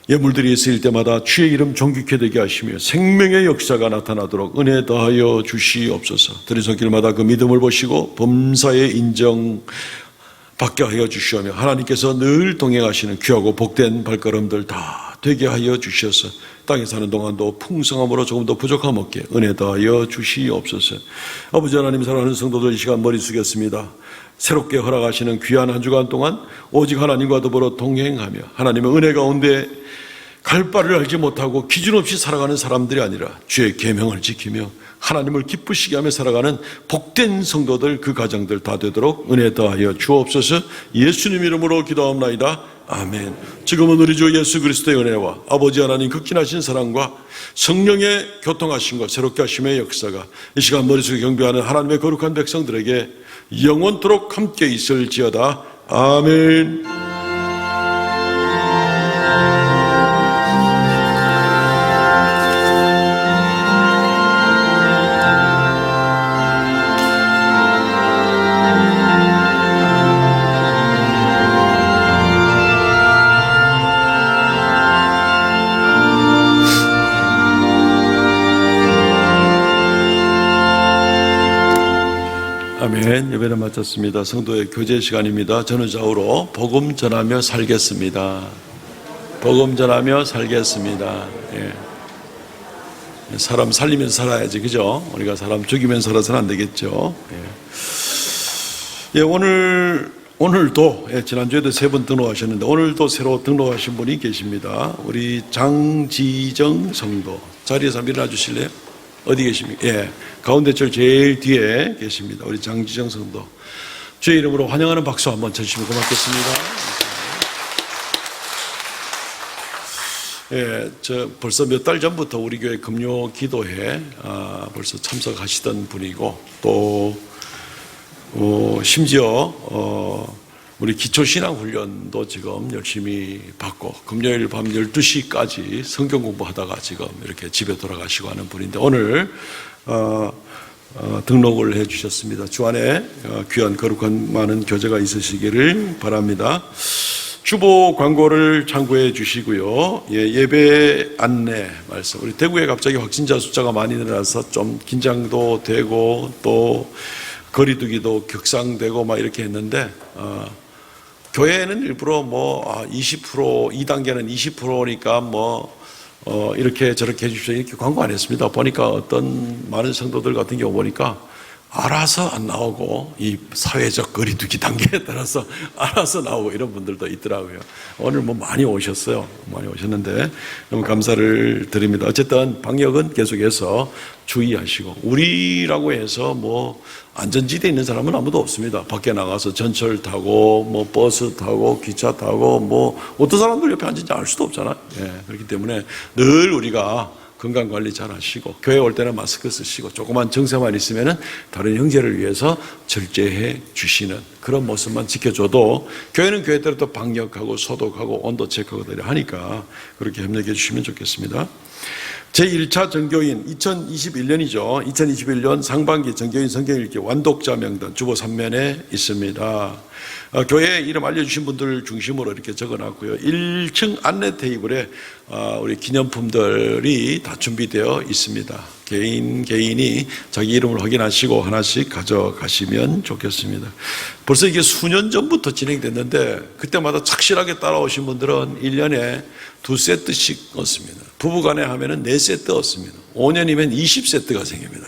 예물들이 있을 때마다 주의 이름 존귀케 되게 하시며 생명의 역사가 나타나도록 은혜 더하여 주시옵소서. 드린 손길마다 그 믿음을 보시고 범사의 인정 받게 하여 주시오며 하나님께서 늘 동행하시는 귀하고 복된 발걸음들 다 되게 하여 주셔서 땅에 사는 동안도 풍성함으로 조금 더 부족함 없게 은혜 더하여 주시옵소서. 아버지 하나님, 사랑하는 성도들, 이 시간 머리 숙였습니다. 새롭게 허락하시는 귀한 한 주간 동안 오직 하나님과 더불어 동행하며 하나님의 은혜 가운데 갈 바를 알지 못하고 기준 없이 살아가는 사람들이 아니라 주의 계명을 지키며 하나님을 기쁘시게 하며 살아가는 복된 성도들, 그 가정들 다 되도록 은혜 더하여 주옵소서. 예수님 이름으로 기도합나이다. 아멘. 지금은 우리 주 예수 그리스도의 은혜와 아버지 하나님 극진하신 사랑과 성령의 교통하심과 새롭게 하심의 역사가 이 시간 머릿속에 경배하는 하나님의 거룩한 백성들에게 영원토록 함께 있을지어다. 아멘. 아멘. 예배를 마쳤습니다. 성도의 교제 시간입니다. 저는 좌우로 복음 전하며 살겠습니다. 복음 전하며 살겠습니다. 예. 사람 살리면서 살아야지, 그죠? 우리가 사람 죽이면서 살아서는 안 되겠죠. 예. 예, 오늘도, 예, 지난주에도 3분 등록하셨는데 오늘도 새로 등록하신 분이 계십니다. 우리 장지정 성도. 자리에서 한번 일어나 주실래요? 어디 계십니까? 예, 가운데 절 제일 뒤에 계십니다. 우리 장지정 성도. 주의 이름으로 환영하는 박수 한번 쳐주시면 고맙겠습니다. 예, 저 벌써 몇 달 전부터 우리 교회 금요 기도회 벌써 참석하시던 분이고 또 심지어 우리 기초신앙훈련도 지금 열심히 받고 금요일 밤 12시까지 성경 공부하다가 지금 이렇게 집에 돌아가시고 하는 분인데 오늘 등록을 해 주셨습니다. 주 안에 귀한 거룩한 많은 교제가 있으시기를 바랍니다. 주보 광고를 참고해 주시고요. 예, 예배 안내 말씀. 우리 대구에 갑자기 확진자 숫자가 많이 늘어나서 좀 긴장도 되고 또 거리두기도 격상되고 막 이렇게 했는데 교회는 일부러 20% 2단계는 20%니까 이렇게 저렇게 해주십시오 이렇게 광고 안 했습니다. 보니까 어떤 많은 성도들 같은 경우 보니까 알아서 안 나오고 이 사회적 거리두기 단계에 따라서 알아서 나오고 이런 분들도 있더라고요. 오늘 많이 오셨어요. 많이 오셨는데 너무 감사를 드립니다. 어쨌든 방역은 계속해서 주의하시고 우리라고 해서 안전지대에 있는 사람은 아무도 없습니다. 밖에 나가서 전철 타고 버스 타고 기차 타고 어떤 사람들 옆에 앉은지 알 수도 없잖아요. 예, 그렇기 때문에 늘 우리가 건강관리 잘 하시고 교회 올 때는 마스크 쓰시고 조그만 증세만 있으면은 다른 형제를 위해서 절제해 주시는 그런 모습만 지켜줘도 교회는 교회대로 또 방역하고 소독하고 온도 체크하고 하니까 그렇게 협력해 주시면 좋겠습니다. 제1차 전교인 2021년이죠. 2021년 상반기 전교인 성경 읽기 완독자 명단 주보 3면에 있습니다. 교회 이름 알려주신 분들 중심으로 이렇게 적어놨고요. 1층 안내 테이블에 우리 기념품들이 다 준비되어 있습니다. 개인이 자기 이름을 확인하시고 하나씩 가져가시면 좋겠습니다. 벌써 이게 수년 전부터 진행됐는데 그때마다 착실하게 따라오신 분들은 1년에 2세트씩 얻습니다. 부부간에 하면은 4세트 얻습니다. 5년이면 20세트가 생깁니다.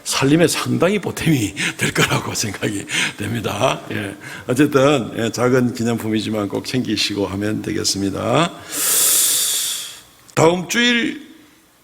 살림에 상당히 보탬이 될 거라고 생각이 됩니다. 예. 어쨌든 작은 기념품이지만 꼭 챙기시고 하면 되겠습니다. 다음 주일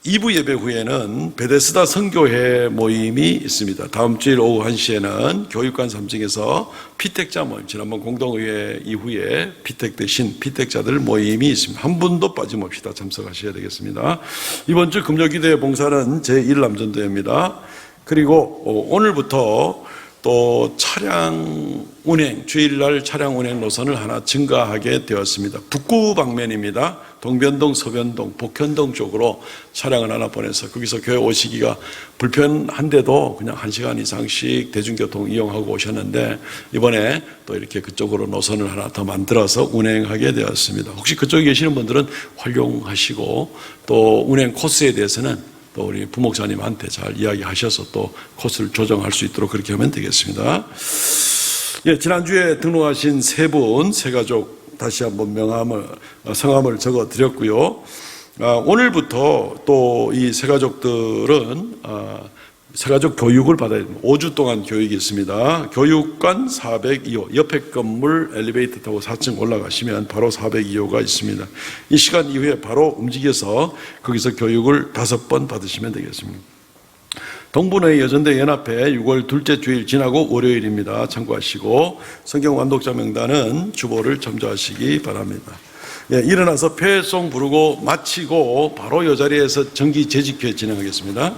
2부 예배 후에는 베데스다 선교회 모임이 있습니다. 다음 주일 오후 1시에는 교육관 3층에서 피택자 모임, 지난번 공동의회 이후에 피택되신 피택자들 모임이 있습니다. 한 분도 빠짐없이 다 참석하셔야 되겠습니다. 이번 주 금요기도회 봉사는 제1남전도회입니다. 그리고 오늘부터 또 차량 운행, 주일날 차량 운행 노선을 하나 증가하게 되었습니다. 북구 방면입니다. 동변동, 서변동, 복현동 쪽으로 차량을 하나 보내서 거기서 교회 오시기가 불편한데도 그냥 1시간 이상씩 대중교통 이용하고 오셨는데 이번에 또 이렇게 그쪽으로 노선을 하나 더 만들어서 운행하게 되었습니다. 혹시 그쪽에 계시는 분들은 활용하시고 또 운행 코스에 대해서는 또 우리 부목사님한테 잘 이야기하셔서 또 코스를 조정할 수 있도록 그렇게 하면 되겠습니다. 예, 지난주에 등록하신 세 분, 세 가족 다시 한번 성함을 적어 드렸고요. 오늘부터 또 이 세 가족들은 세가족 교육을 받아야 됩니다. 5주 동안 교육이 있습니다. 교육관 402호, 옆에 건물 엘리베이터 타고 4층 올라가시면 바로 402호가 있습니다. 이 시간 이후에 바로 움직여서 거기서 교육을 5번 받으시면 되겠습니다. 동분회 여전대 연합회 6월 둘째 주일 지나고 월요일입니다. 참고하시고 성경 완독자 명단은 주보를 첨부하시기 바랍니다. 예, 일어나서 폐송 부르고 마치고 바로 이 자리에서 정기 재직회 진행하겠습니다.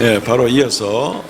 예, 바로 이어서